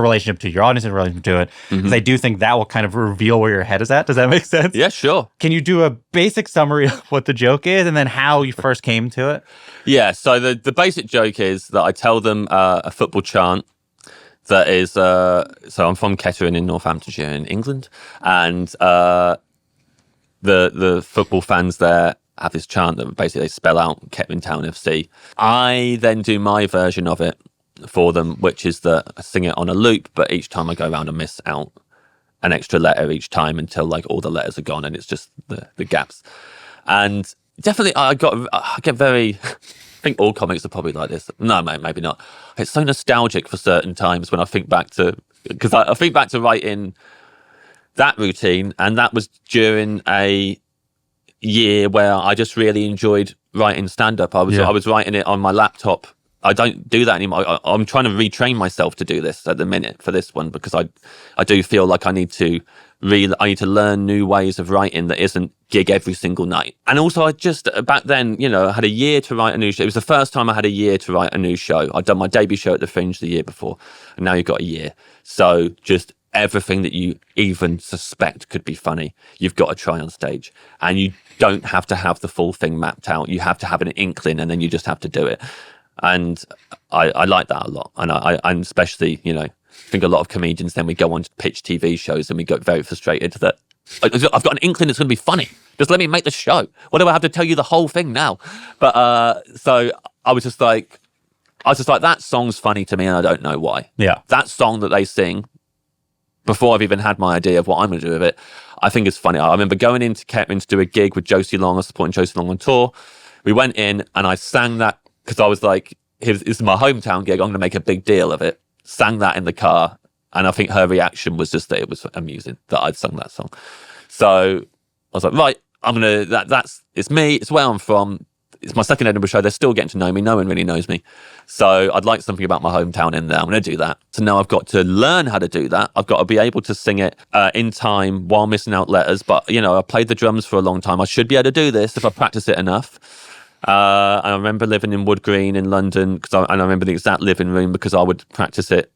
S3: relationship to your audience's relationship to it. Because I do think that will kind of reveal where your head is at. Does that make sense?
S1: Yeah, sure.
S3: Can you do a basic summary of what the joke is and then how you first came to it?
S1: Yeah, so the basic joke is that I tell them a football chant that is, so I'm from Kettering in Northamptonshire in England, and the football fans there have this chant that basically they spell out Kettering Town FC. I then do my version of it for them, which is that I sing it on a loop, but each time I go around, I miss out an extra letter each time until like all the letters are gone and it's just the gaps. And definitely, I get very. I think all comics are probably like this. No, maybe not. It's so nostalgic for certain times when I think back to, because I think back to writing that routine, and that was during a year where I just really enjoyed writing stand-up. I was writing it on my laptop. I don't do that anymore. I'm trying to retrain myself to do this at the minute for this one, because I do feel like I need to learn new ways of writing that isn't gig every single night. And also I just, back then, I had a year to write a new show. It was the first time I had a year to write a new show. I'd done my debut show at the Fringe the year before, and now you've got a year. So just everything that you even suspect could be funny, you've got to try on stage. And you don't have to have the full thing mapped out. You have to have an inkling, and then you just have to do it. And I like that a lot. And I'm especially, I think a lot of comedians, then we go on to pitch TV shows and we get very frustrated that I've got an inkling it's going to be funny. Just let me make the show. What do I have to tell you the whole thing now? But so I was just like, that song's funny to me and I don't know why.
S3: Yeah.
S1: That song that they sing, before I've even had my idea of what I'm going to do with it, I think it's funny. I remember going into Kettering to do a gig with Josie Long. I was supporting Josie Long on tour. We went in and I sang that, because I was like, this is my hometown gig, I'm going to make a big deal of it. Sang that in the car, and I think her reaction was just that it was amusing that I'd sung that song. So I was like, right, I'm going to, it's me, it's where I'm from, it's my second Edinburgh show, they're still getting to know me, no one really knows me. So I'd like something about my hometown in there, I'm going to do that. So now I've got to learn how to do that. I've got to be able to sing it in time while missing out letters, but I played the drums for a long time. I should be able to do this if I practice it enough. I remember living in Wood Green in London, and I remember the exact living room, because I would practice it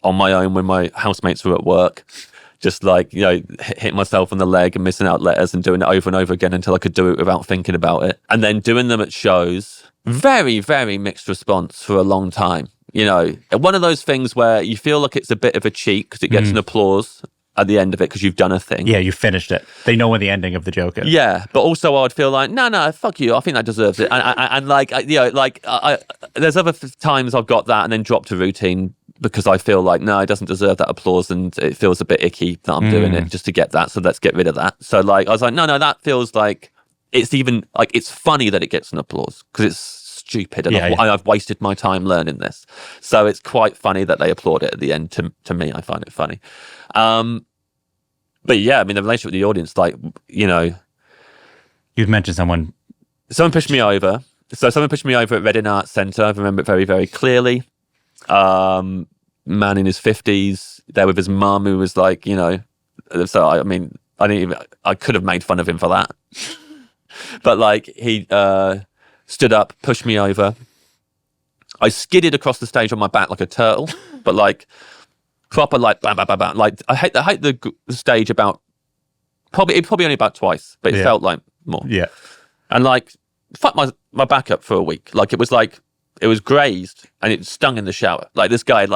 S1: on my own when my housemates were at work, just like, hitting myself on the leg and missing out letters and doing it over and over again until I could do it without thinking about it. And then doing them at shows, very, very mixed response for a long time. One of those things where you feel like it's a bit of a cheat because it gets an applause at the end of it because you've done a thing.
S3: Yeah, you finished it. They know what the ending of the joke is.
S1: Yeah, but also I would feel like, no, fuck you. I think that deserves it. There's other times I've got that and then dropped a routine because I feel like, no, it doesn't deserve that applause and it feels a bit icky that I'm doing it just to get that. So let's get rid of that. So I was like, no, that feels like it's even like it's funny that it gets an applause because it's stupid and I've wasted my time learning this. So it's quite funny that they applaud it at the end. To me, I find it funny. But yeah, I mean, the relationship with the audience,
S3: You've mentioned someone
S1: pushed me over. So someone pushed me over at Reading Arts Centre. I remember it very, very clearly. Man in his 50s, there with his mum, who was like, so I mean, I could have made fun of him for that. But he stood up, pushed me over. I skidded across the stage on my back like a turtle, but proper bam, bam, bam, bam. I hate the stage about probably only about twice, but it felt like more.
S3: Yeah.
S1: And fucked my back up for a week. It was grazed and it stung in the shower. This guy, I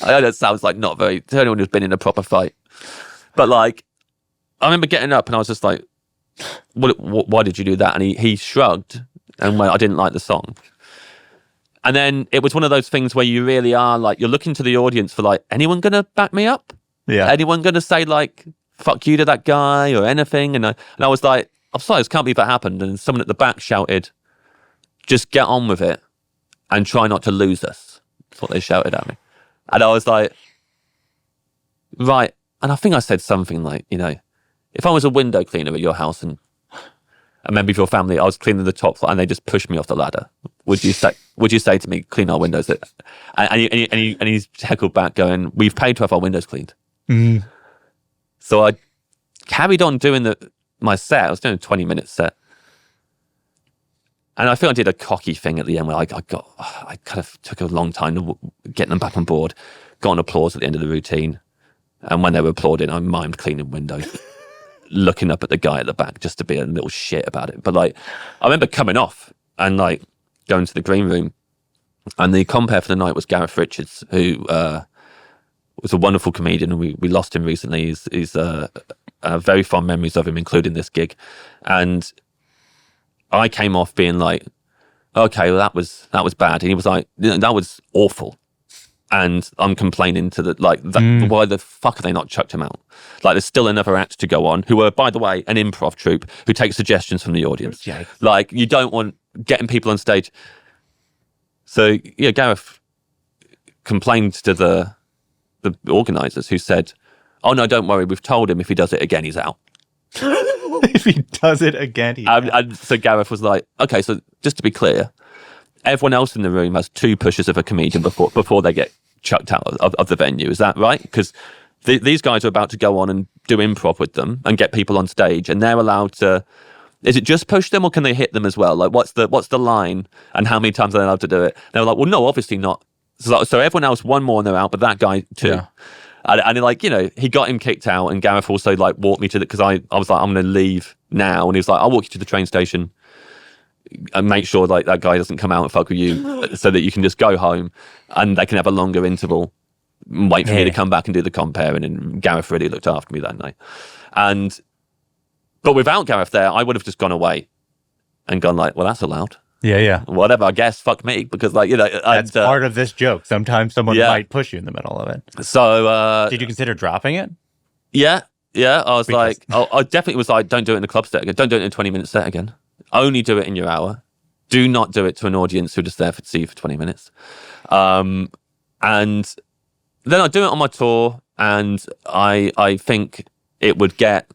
S1: know that sounds not very, to anyone who's been in a proper fight. But I remember getting up and I was just like, why did you do that? And he shrugged and went, I didn't like the song. And then it was one of those things where you really are you're looking to the audience for anyone going to back me up?
S3: Yeah.
S1: Anyone going to say fuck you to that guy or anything? And I was like, I'm sorry, I can't believe that happened. And someone at the back shouted, just get on with it and try not to lose us. That's what they shouted at me. And I was like, right. And I think I said something if I was a window cleaner at your house and a member of your family, I was cleaning the top floor and they just pushed me off the ladder, would you say to me, clean our windows? And he's heckled back going, we've paid to have our windows cleaned.
S3: Mm.
S1: So I carried on doing my set. I was doing a 20-minute set. And I feel I did a cocky thing at the end where I kind of took a long time to get them back on board, got an applause at the end of the routine. And when they were applauding, I mimed cleaning windows, looking up at the guy at the back just to be a little shit about it. But I remember coming off and going to the green room, and the compere for the night was Gareth Richards, who was a wonderful comedian, and we lost him recently. He's very fond memories of him, including this gig. And I came off being like, okay, well that was bad, and he was like, that was awful, and I'm complaining to why the fuck have they not chucked him out? Like, there's still another act to go on, who are, by the way, an improv troupe who take suggestions from the audience.
S3: Yikes.
S1: Like, you don't want getting people on stage. So yeah, Gareth complained to the organisers, who said, "Oh no, don't worry, we've told him if he does it again, he's out."
S3: If he does it again,
S1: and so Gareth was like, "Okay, so just to be clear, everyone else in the room has 2 pushes of a comedian before they get chucked out of the venue. Is that right? Because these guys are about to go on and do improv with them and get people on stage, and they're allowed to. Is it just push them, or can they hit them as well? Like, what's the line, and how many times are they allowed to do it?" They were like, "Well, no, obviously not." So everyone else 1 more and they're out, but that guy 2.
S3: Yeah.
S1: And like, you know, he got him kicked out, and Gareth also like walked me to because I was like, I'm going to leave now, and he was like, I'll walk you to the train station and make sure like that guy doesn't come out and fuck with you, so that you can just go home and they can have a longer interval, wait for me to come back and do the comparing. And Gareth really looked after me that night. But without Gareth there, I would have just gone away and gone like, well, that's allowed.
S3: Yeah.
S1: Whatever, I guess, fuck me, because like, you know,
S3: That's part of this joke. Sometimes someone might push you in the middle of it.
S1: So
S3: did you consider dropping it?
S1: Yeah. I was like, I definitely was like, don't do it in the club set again. Don't do it in a 20-minute set again. Only do it in your hour. Do not do it to an audience who are just there to see you for 20 minutes. And then I do it on my tour, and I think it would get.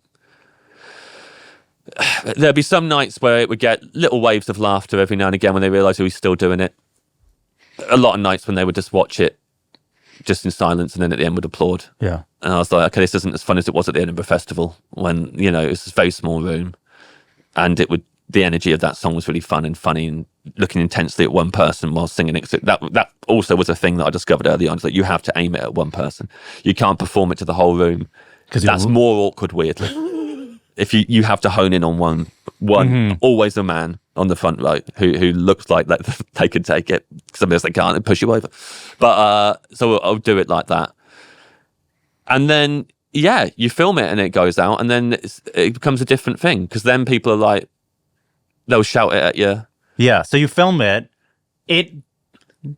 S1: There'd be some nights where it would get little waves of laughter every now and again when they realise he was still doing it. A lot of nights when they would just watch it just in silence, and then at the end would applaud.
S3: Yeah.
S1: And I was like, okay, this isn't as fun as it was at the Edinburgh Festival, when, you know, it was a very small room, and the energy of that song was really fun and funny, and looking intensely at one person while singing it. So that also was a thing that I discovered early on, is that you have to aim it at one person. You can't perform it to the whole room, because that's more awkward, weirdly. If you have to hone in on one, always a man on the front row who looks like that they could take it. Somebody else they can't and push you over. But so I'll do it like that, and then you film it and it goes out, and then it becomes a different thing, because then people are like, they'll shout it at you. Yeah.
S3: So you film it.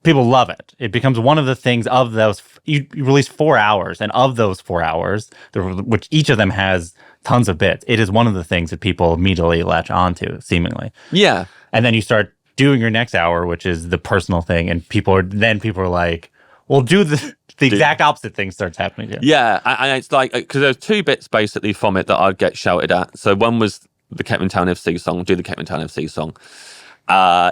S3: People love it. It becomes one of the things of those. You release 4 hours, and of those 4 hours, which each of them has tons of bits, it is one of the things that people immediately latch onto, seemingly.
S1: Yeah.
S3: And then you start doing your next hour, which is the personal thing, and people are like, well, do the exact opposite thing starts happening to you.
S1: Yeah, and it's like, because there's 2 bits basically from it that I'd get shouted at. So one was the Kettering Town FC song, do the Kettering Town FC song,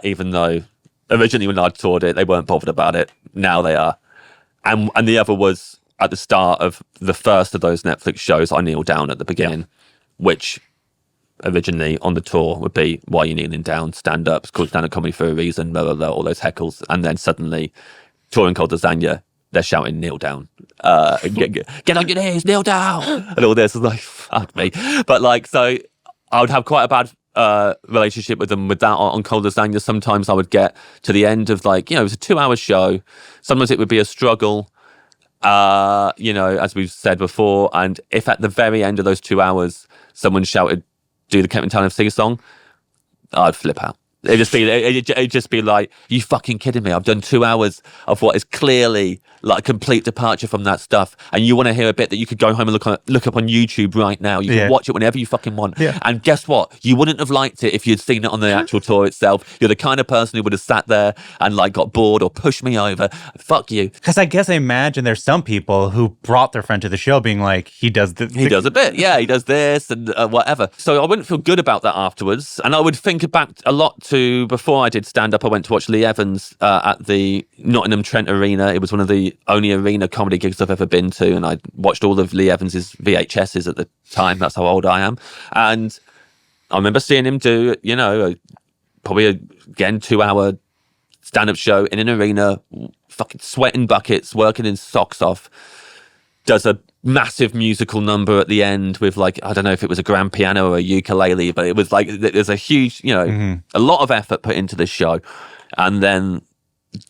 S1: even though originally when I toured it, they weren't bothered about it. Now they are. And the other was at the start of the first of those Netflix shows, I kneel down at the beginning, which originally on the tour would be, why are you kneeling down? Stand up. It's called stand-up comedy for a reason, blah, blah, blah, all those heckles. And then suddenly, touring called Lasagna, they're shouting, kneel down. Get on your knees, kneel down. And all this is like, fuck me. But like, so I would have quite a bad relationship with them with that on Cold Lasagna. Sometimes I would get to the end of, like, you know, it was a 2-hour show. Sometimes it would be a struggle, you know, as we've said before. And if at the very end of those 2 hours, someone shouted, do the Kettering Town FC song, I'd flip out. It'd just be like, you fucking kidding me? I've done 2 hours of what is clearly like a complete departure from that stuff, and you want to hear a bit that you could go home and look up on YouTube right now. You can watch it whenever you fucking want. Yeah. And guess what? You wouldn't have liked it if you'd seen it on the actual tour itself. You're the kind of person who would have sat there and like got bored or pushed me over. Fuck you.
S3: Because I guess I imagine there's some people who brought their friend to the show being like, he does a bit.
S1: Yeah, he does this and whatever. So I wouldn't feel good about that afterwards. And I would think back a lot to before I did stand-up, I went to watch Lee Evans at the Nottingham Trent Arena. It was one of the only arena comedy gigs I've ever been to, and I watched all of Lee Evans's VHSs at the time. That's how old I am. And I remember seeing him do, you know, probably again 2-hour stand-up show in an arena, fucking sweating buckets, working in socks off. Does a massive musical number at the end with, like, I don't know if it was a grand piano or a ukulele, but it was like, there's a huge, you know, a lot of effort put into this show. And then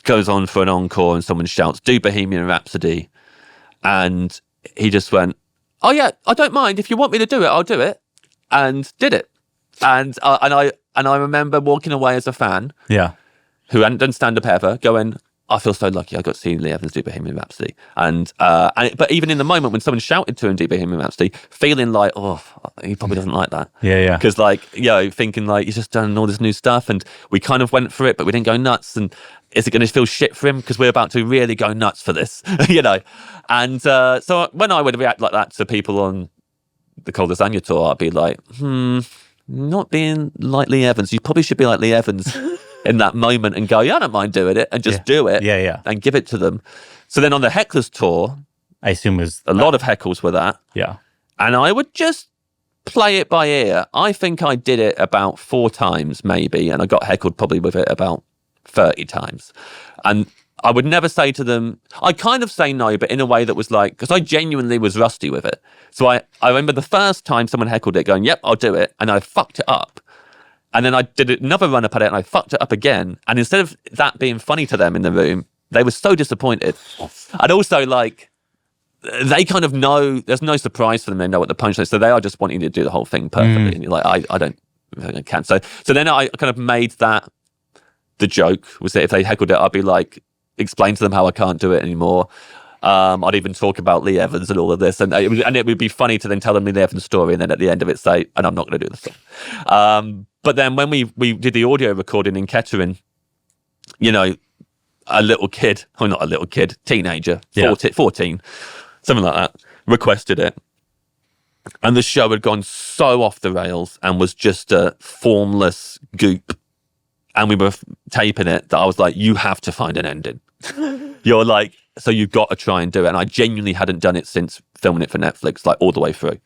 S1: goes on for an encore and someone shouts, do Bohemian Rhapsody. And he just went, oh yeah, I don't mind. If you want me to do it, I'll do it. And did it. And I And I remember walking away as a fan
S3: Yeah.
S1: who hadn't done stand-up ever, going, I feel so lucky I got to see Lee Evans do Bohemian Rhapsody. But even in the moment when someone shouted to him do Bohemian Rhapsody, feeling like, oh, he probably doesn't like that.
S3: Yeah.
S1: Because thinking like, he's just done all this new stuff and we kind of went for it, but we didn't go nuts. And is it going to feel shit for him? Because we're about to really go nuts for this, And so when I would react like that to people on the Cold Lasagna tour, I'd be like, not being like Lee Evans. You probably should be like Lee Evans in that moment and go, yeah, I don't mind doing it, and just do it.
S3: Yeah.
S1: And give it to them. So then on the Hecklers tour,
S3: I assume it was
S1: a lot of heckles were that.
S3: Yeah.
S1: And I would just play it by ear. I think I did it about 4 times maybe, and I got heckled probably with it about 30 times. And I would never say to them, I kind of say no, but in a way that was like, because I genuinely was rusty with it. So I remember the first time someone heckled it going, yep, I'll do it. And I fucked it up. And then I did another run up at it and I fucked it up again. And instead of that being funny to them in the room, they were so disappointed. And also they kind of know, there's no surprise for them. They know what the punchline is. So they are just wanting to do the whole thing perfectly. And you're like, I don't think I can. So then I kind of made that the joke, was that if they heckled it, I'd be like, explain to them how I can't do it anymore. I'd even talk about Lee Evans and all of this, and it would be funny to then tell them the Lee Evans story, and then at the end of it say, and I'm not going to do this song. But then when we did the audio recording in Kettering, a little kid, or not a little kid, teenager, 14, something like that, requested it. And the show had gone so off the rails and was just a formless goop. And we were taping it that I was like, you have to find an ending. You're like, so you've got to try and do it. And I genuinely hadn't done it since filming it for Netflix, like all the way through.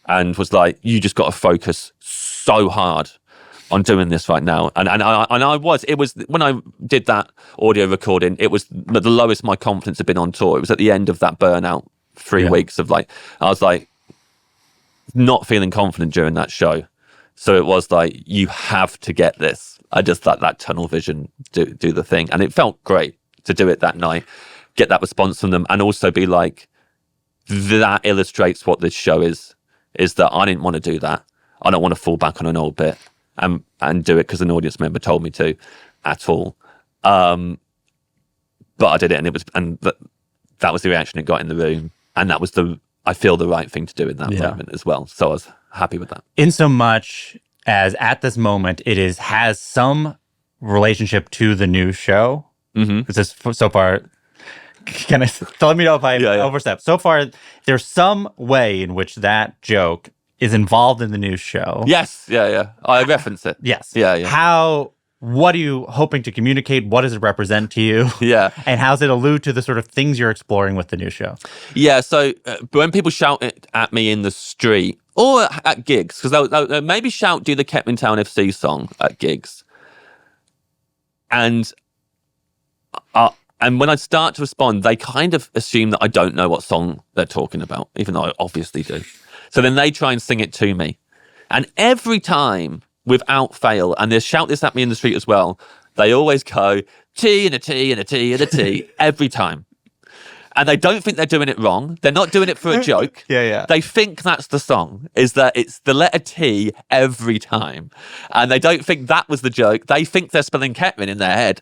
S1: And was like, you just got to focus so hard on doing this right now. And it was, when I did that audio recording, it was the lowest my confidence had been on tour. It was at the end of that burnout 3 weeks of I was like, not feeling confident during that show. So it was like, you have to get this. I just let that tunnel vision do the thing. And it felt great to do it that night, get that response from them, and also be like, that illustrates what this show is that I didn't want to do that. I don't want to fall back on an old bit and do it because an audience member told me to at all. But I did it, and that was the reaction it got in the room. And that was I feel the right thing to do in that moment as well. So I was happy with that.
S3: In so much as at this moment it has some relationship to the new show. Mm-hmm. Is this so far? Can I let me know if I overstep? So far, there's some way in which that joke is involved in the new show.
S1: Yes, I reference it.
S3: Yes,
S1: yeah.
S3: What are you hoping to communicate? What does it represent to you?
S1: Yeah.
S3: And how does it allude to the sort of things you're exploring with the new show?
S1: Yeah, so when people shout it at me in the street or at gigs, because they'll maybe shout, do the Kettering Town FC song at gigs. And when I start to respond, they kind of assume that I don't know what song they're talking about, even though I obviously do. So then they try and sing it to me. And every time, without fail, and they shout this at me in the street as well, they always go, T and a T and a T and a T, every time. And they don't think they're doing it wrong. They're not doing it for a joke.
S3: Yeah.
S1: They think that's the song, is that it's the letter T every time. And they don't think that was the joke. They think they're spelling Kettering in their head.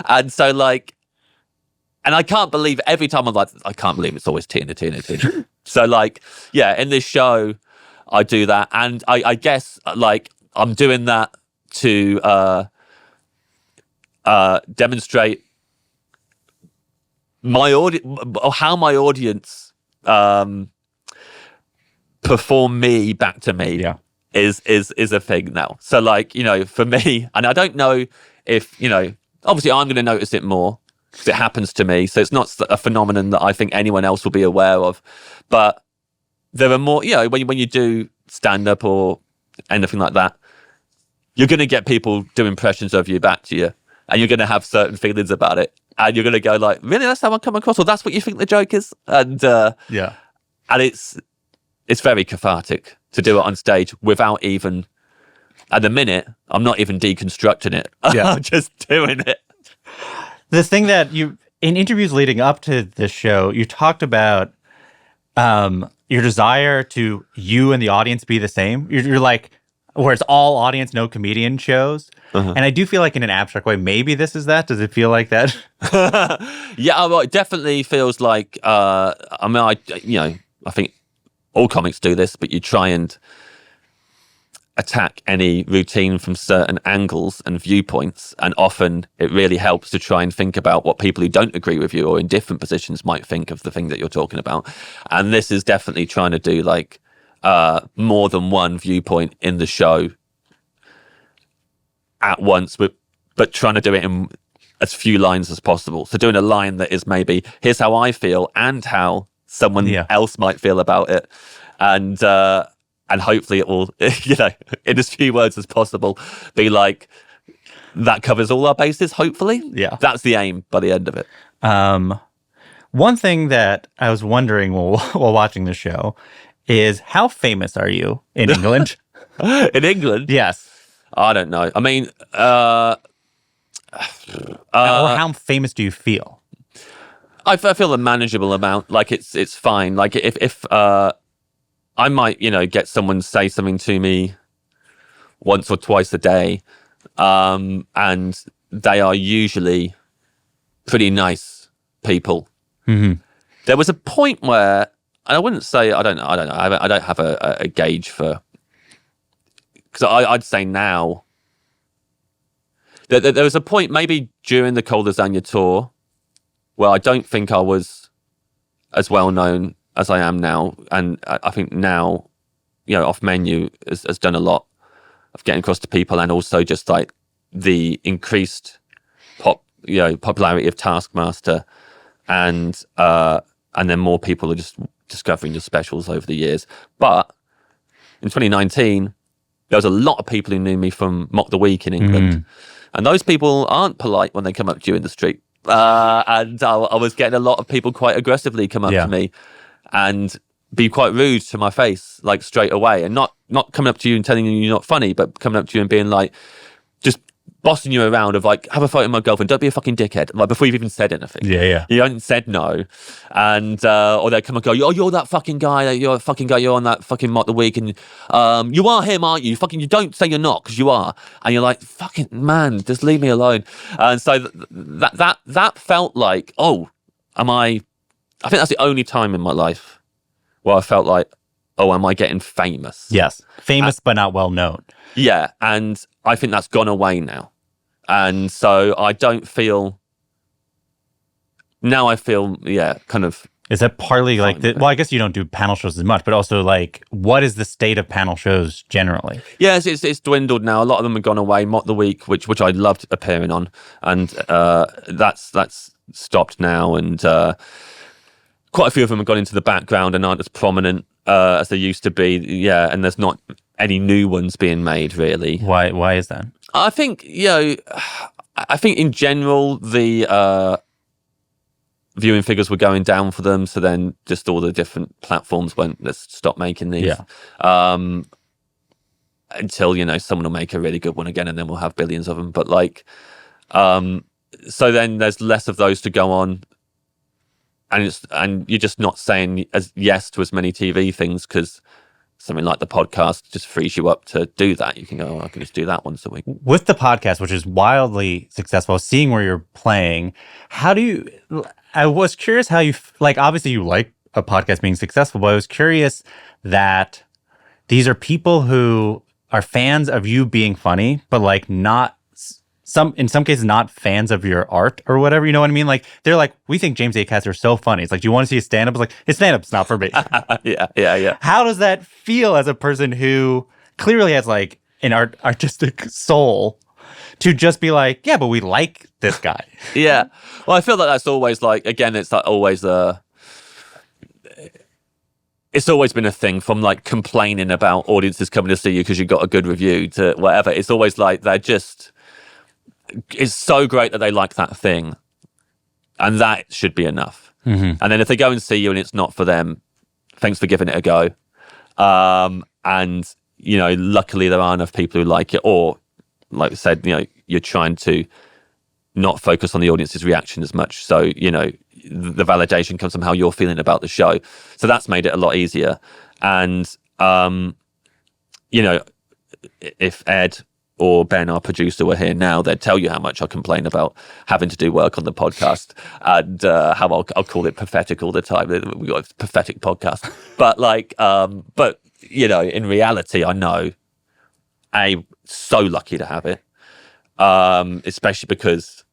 S1: And so and I can't believe every time I'm like, I can't believe it's always T and a T and a T. So in this show, I do that. And I guess I'm doing that to demonstrate how my audience perform me back to me is a thing now. So for me, and I don't know if, obviously I'm going to notice it more because it happens to me. So it's not a phenomenon that I think anyone else will be aware of. But there are more, when you do stand up or anything like that, you're going to get people do impressions of you back to you, and you're going to have certain feelings about it. And you're going to go like, really, that's how I come across? Or that's what you think the joke is? And and it's very cathartic to do it on stage without even, at the minute, I'm not even deconstructing it. I'm just doing it.
S3: This thing that in interviews leading up to this show, you talked about your desire to you and the audience be the same. You're like, where it's all audience, no comedian shows. And I do feel like in an abstract way, maybe this is that. Does it feel like that?
S1: Yeah, well, it definitely feels like, I think all comics do this, but you try and attack any routine from certain angles and viewpoints, and often it really helps to try and think about what people who don't agree with you or in different positions might think of the thing that you're talking about. And this is definitely trying to do like more than one viewpoint in the show at once, but trying to do it in as few lines as possible. So doing a line that is maybe, here's how I feel and how someone else might feel about it, and hopefully it will, in as few words as possible, be like, that covers all our bases, hopefully.
S3: Yeah.
S1: That's the aim by the end of it.
S3: One thing that I was wondering while watching the show is, how famous are you in England?
S1: In England?
S3: Yes.
S1: I don't know. I mean,
S3: or how famous do you feel?
S1: I feel a manageable amount. Like it's fine. Like if I might, get someone to say something to me once or twice a day, and they are usually pretty nice people.
S3: Mm-hmm.
S1: There was a point where, and I wouldn't say, I don't know. I don't have a gauge for, because I'd say now, there was a point maybe during the Cold Lasagna tour where I don't think I was as well known as I am now, and I think now, Off Menu has done a lot of getting across to people, and also just like the increased popularity of Taskmaster, and then more people are just discovering your specials over the years. But in 2019, there was a lot of people who knew me from Mock the Week in England, and those people aren't polite when they come up to you in the street. And I was getting a lot of people quite aggressively come up to me and be quite rude to my face, like straight away, and not coming up to you and telling you you're not funny, but coming up to you and being like, just bossing you around of like, have a photo with my girlfriend, don't be a fucking dickhead, like before you've even said anything.
S3: Yeah.
S1: You haven't said no. And or they come and go, oh, you're that fucking guy, you're on that fucking Mock the Week, and you are him, aren't you? Fucking, you don't say you're not, because you are. And you're like, fucking man, just leave me alone. And so that felt like, I think that's the only time in my life where I felt like, oh, am I getting famous?
S3: Yes. Famous, but not well known.
S1: Yeah. And I think that's gone away now. And so I don't feel, now I feel, kind of.
S3: Is that partly like, well, I guess you don't do panel shows as much, but also like, what is the state of panel shows generally?
S1: Yeah, it's dwindled now. A lot of them have gone away. Mock the Week, which I loved appearing on, and that's stopped now. And quite a few of them have gone into the background and aren't as prominent as they used to be. Yeah, and there's not any new ones being made, really.
S3: Why is that?
S1: I think, I think in general, the viewing figures were going down for them. So then just all the different platforms went, let's stop making these.
S3: Yeah.
S1: Until, someone will make a really good one again, and then we'll have billions of them. But like, so then there's less of those to go on. And you're just not saying yes to as many TV things, because something like the podcast just frees you up to do that. You can go, I can just do that once a week.
S3: With the podcast, which is wildly successful, seeing where you're playing, I was curious how you, like, obviously you like a podcast being successful, but I was curious that these are people who are fans of you being funny, but like in some cases not fans of your art or whatever, you know what I mean? Like, they're like, we think James Acaster is so funny. It's like, do you want to see his stand-up? It's like, his stand-up's not for me.
S1: Yeah.
S3: How does that feel as a person who clearly has like an artistic soul to just be like, yeah, but we like this guy?
S1: Yeah. Well, I feel like that's always like, again, it's like always it's always been a thing, from like complaining about audiences coming to see you because you got a good review to whatever. It's always like it's so great that they like that thing, and that should be enough. Mm-hmm. And then if they go and see you and it's not for them, thanks for giving it a go. And luckily there are enough people who like it, or like I said, you're trying to not focus on the audience's reaction as much. So, the validation comes from how you're feeling about the show. So that's made it a lot easier. And, if Ed or Ben, our producer, were here now, they'd tell you how much I complain about having to do work on the podcast and how I'll call it pathetic all the time. We've got a pathetic podcast. But in reality, I know, so lucky to have it, especially because,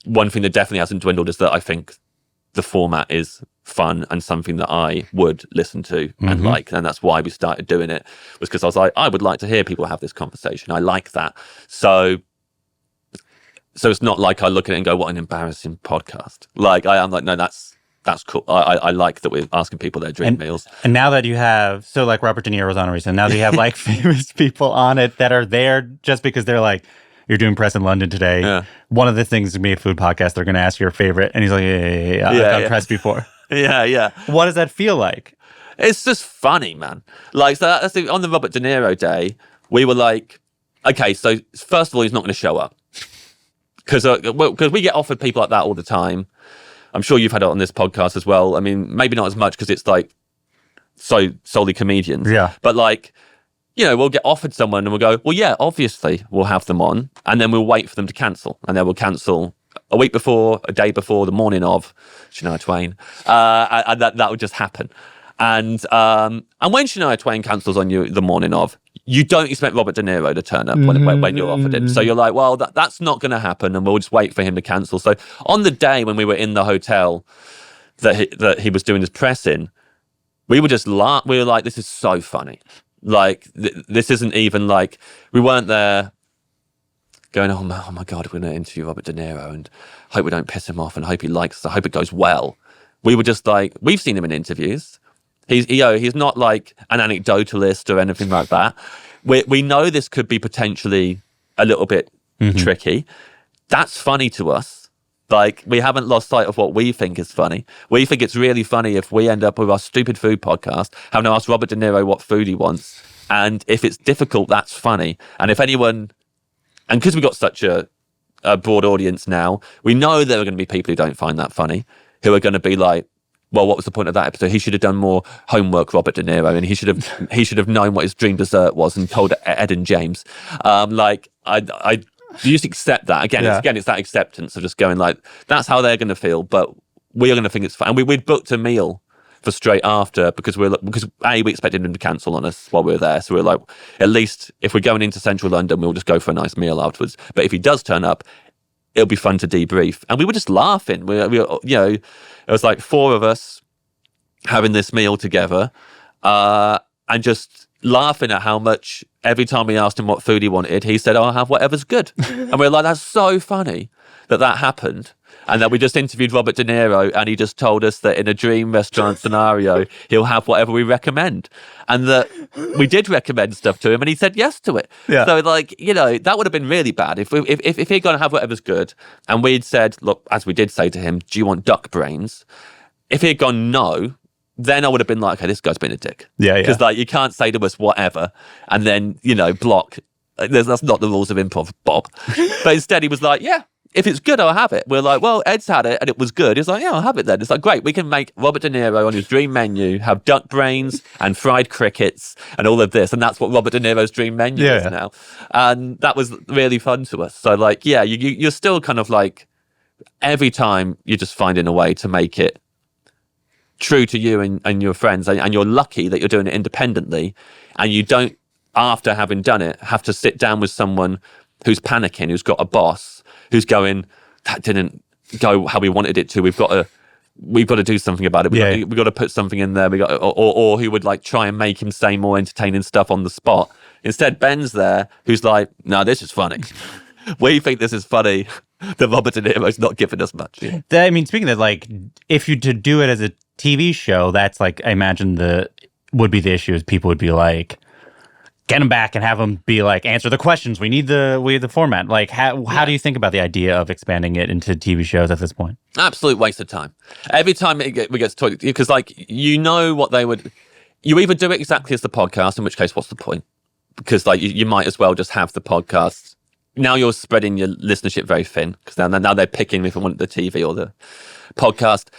S1: one thing that definitely hasn't dwindled is that I think the format is fun and something that I would listen to and like, and that's why we started doing it, was because I was like, I would like to hear people have this conversation. I like that. So it's not like I look at it and go, what an embarrassing podcast. Like I am like, no, that's cool. I like that we're asking people their dream meals.
S3: And now that you have, so like Robert De Niro was on recently, now that you have like famous people on it that are there just because they're like, you're doing press in London today. Yeah. One of the things to be a food podcast, they're going to ask your favorite. And he's like, yeah. I've done press before.
S1: Yeah.
S3: What does that feel like?
S1: It's just funny, man. Like, so that's on the Robert De Niro day, we were like, okay, so first of all, he's not going to show up. Because we get offered people like that all the time. I'm sure you've had it on this podcast as well. I mean, maybe not as much because it's like so solely comedians.
S3: Yeah.
S1: But like, we'll get offered someone and we'll go, well, yeah, obviously we'll have them on. And then we'll wait for them to cancel. And then we'll cancel a week before, a day before, the morning of Shania Twain. And that would just happen. And when Shania Twain cancels on you the morning of, you don't expect Robert De Niro to turn up when you're offered him. So you're like, well, that's not going to happen. And we'll just wait for him to cancel. So on the day when we were in the hotel that he was doing his press in, we were just we were like, this is so funny. Like, this isn't even like, we weren't there going, oh my God, we're going to interview Robert De Niro and hope we don't piss him off and hope he likes us. I hope it goes well. We were just like, we've seen him in interviews. He's not like an anecdotalist or anything like that. We know this could be potentially a little bit tricky. That's funny to us. Like, we haven't lost sight of what we think is funny. We think it's really funny if we end up with our stupid food podcast, having to ask Robert De Niro what food he wants. And if it's difficult, that's funny. And if anyone, and because we've got such a broad audience now, we know there are going to be people who don't find that funny, who are going to be like, well, what was the point of that episode? He should have done more homework, Robert De Niro, and he should have known what his dream dessert was and told Ed and James. You just accept that. Again, it's that acceptance of just going like, that's how they're going to feel, but we are going to think it's fun. And we'd booked a meal for straight after because we expected him to cancel on us while we were there. So we were like, at least if we're going into central London, we'll just go for a nice meal afterwards. But if he does turn up, it'll be fun to debrief. And we were just laughing. It was like four of us having this meal together and just laughing at how much every time we asked him what food he wanted, he said, I'll have whatever's good. And we're like, that's so funny that happened. And then we just interviewed Robert De Niro and he just told us that in a dream restaurant scenario, he'll have whatever we recommend. And that we did recommend stuff to him and he said yes to it. Yeah. So like, that would have been really bad if he'd gone to have whatever's good and we'd said, look, as we did say to him, do you want duck brains? If he'd gone no, then I would have been like, okay, this guy's been a dick. Yeah. Because like, you can't say to us whatever and then, block. That's not the rules of improv, Bob. But instead he was like, yeah, if it's good, I'll have it. We're like, well, Ed's had it and it was good. He's like, yeah, I'll have it then. It's like, great, we can make Robert De Niro on his dream menu have duck brains and fried crickets and all of this. And that's what Robert De Niro's dream menu is now. And that was really fun to us. So like, yeah, you're still kind of like, every time you're just finding a way to make it true to you and your friends. And you're lucky that you're doing it independently and you don't, after having done it, have to sit down with someone who's panicking, who's got a boss, who's going, that didn't go how we wanted it to. We've got to do something about it. We've got to put something in there. Or who would like try and make him say more entertaining stuff on the spot. Instead, Ben's there, who's like, no, this is funny. We think this is funny. The Robert De Niro's not giving us much.
S3: I mean, speaking of like, if you to do it as a TV show, that's like, I imagine would be the issue is people would be like, get him back and have him be like, answer the questions. We need the format. Like, how do you think about the idea of expanding it into TV shows at this point?
S1: Absolute waste of time. Every time we get to talk, because like, what they would, you either do it exactly as the podcast, in which case, what's the point? Because like, you might as well just have the podcast. Now you're spreading your listenership very thin because now they're picking if they want the TV or the podcast.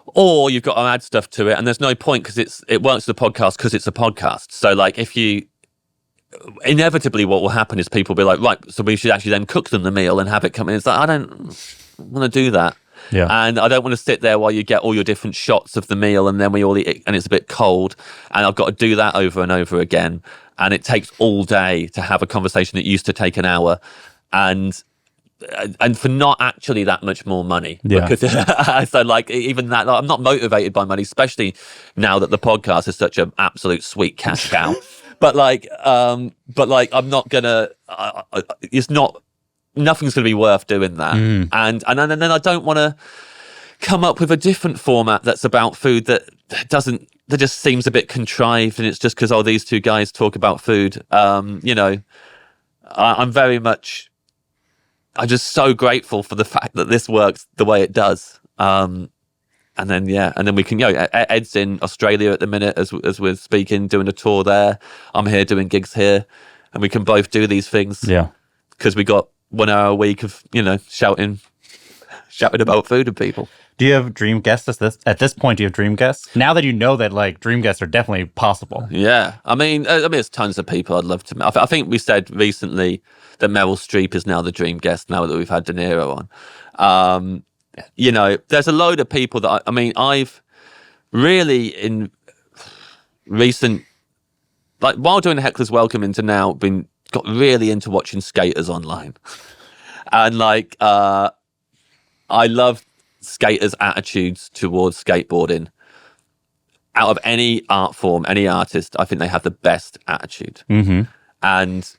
S1: or you've got to add stuff to it, and there's no point because it works as a podcast because it's a podcast. So like if you inevitably what will happen is people will be like, right, so we should actually then cook them the meal and have it come in. It's like, I don't want to do that.
S3: Yeah.
S1: And I don't want to sit there while you get all your different shots of the meal and then we all eat it and it's a bit cold. And I've got to do that over and over again. And it takes all day to have a conversation that used to take an hour. And for not actually that much more money.
S3: Yeah.
S1: Because, so like even that, like, I'm not motivated by money, especially now that the podcast is such an absolute sweet cash cow. But I'm not gonna. It's not. Nothing's gonna be worth doing that. And then I don't want to come up with a different format that's about food that just seems a bit contrived, and it's just because these two guys talk about food. I'm very much. I'm just so grateful for the fact that this works the way it does. And then we can Ed's in Australia at the minute as we're speaking, doing a tour there. I'm here doing gigs here, and we can both do these things.
S3: Yeah,
S1: because we got 1 hour a week of shouting about food and people.
S3: Do you have dream guests at this point? Do you have dream guests now that you know that like dream guests are definitely possible?
S1: Yeah, I mean, there's tons of people I'd love to. I think we said recently that Meryl Streep is now the dream guest now that we've had De Niro on. There's a load of people that I've really in recent, like while doing Hecklers Welcome into now, got really into watching skaters online. And like, I love skaters' attitudes towards skateboarding. Out of any art form, any artist, I think they have the best attitude. Mm-hmm. And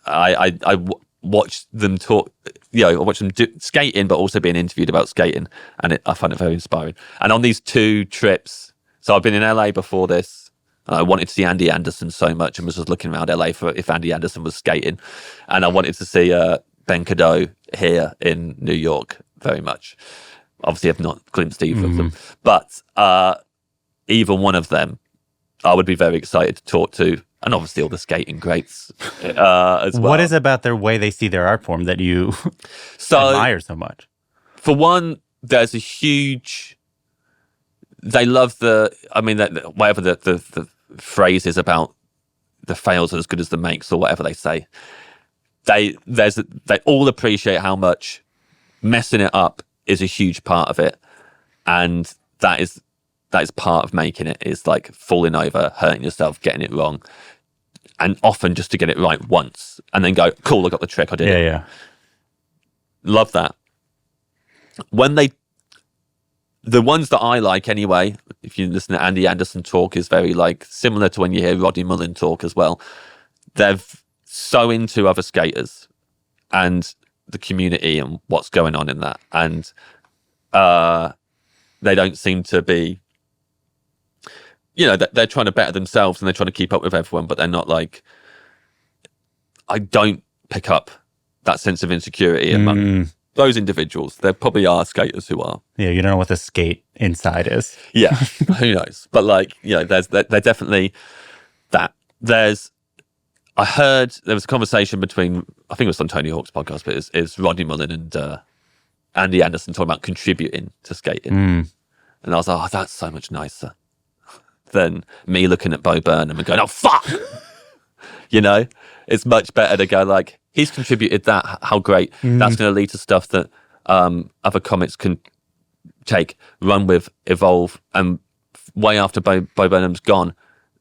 S1: I watch them talk, I watch them do skating, but also being interviewed about skating. And I find it very inspiring. And on these 2 trips, so I've been in LA before this. I wanted to see Andy Anderson so much and was just looking around LA for if Andy Anderson was skating. And I wanted to see Ben Cadeau here in New York very much. Obviously, I've not glimpsed either of them. But either one of them, I would be very excited to talk to. And obviously all the skating greats as well.
S3: What is about their way they see their art form that you admire so much?
S1: For one, there's a huge... They love whatever the phrase is about the fails are as good as the makes or whatever they say. They all appreciate how much messing it up is a huge part of it. And that is part of making it, is like falling over, hurting yourself, getting it wrong. And often just to get it right once and then go, cool, I got the trick, I did it.
S3: Yeah.
S1: Love that. The ones that I like anyway, if you listen to Andy Anderson talk, is very like similar to when you hear Roddy Mullen talk as well. They're so into other skaters and the community and what's going on in that. And they don't seem to be, they're trying to better themselves and they're trying to keep up with everyone, but they're not like, I don't pick up that sense of insecurity among those individuals. There probably are skaters who are.
S3: Yeah, you don't know what the skate inside is.
S1: Yeah, who knows? But like, there's definitely that. I heard there was a conversation between, I think it was on Tony Hawk's podcast, but it's Rodney Mullen and Andy Anderson talking about contributing to skating. And I was like, oh, that's so much nicer than me looking at Bo Burnham and going, oh, fuck! It's much better to go like, he's contributed that, how great. That's going to lead to stuff that other comics can take, run with, evolve, and way after Bo Burnham's gone,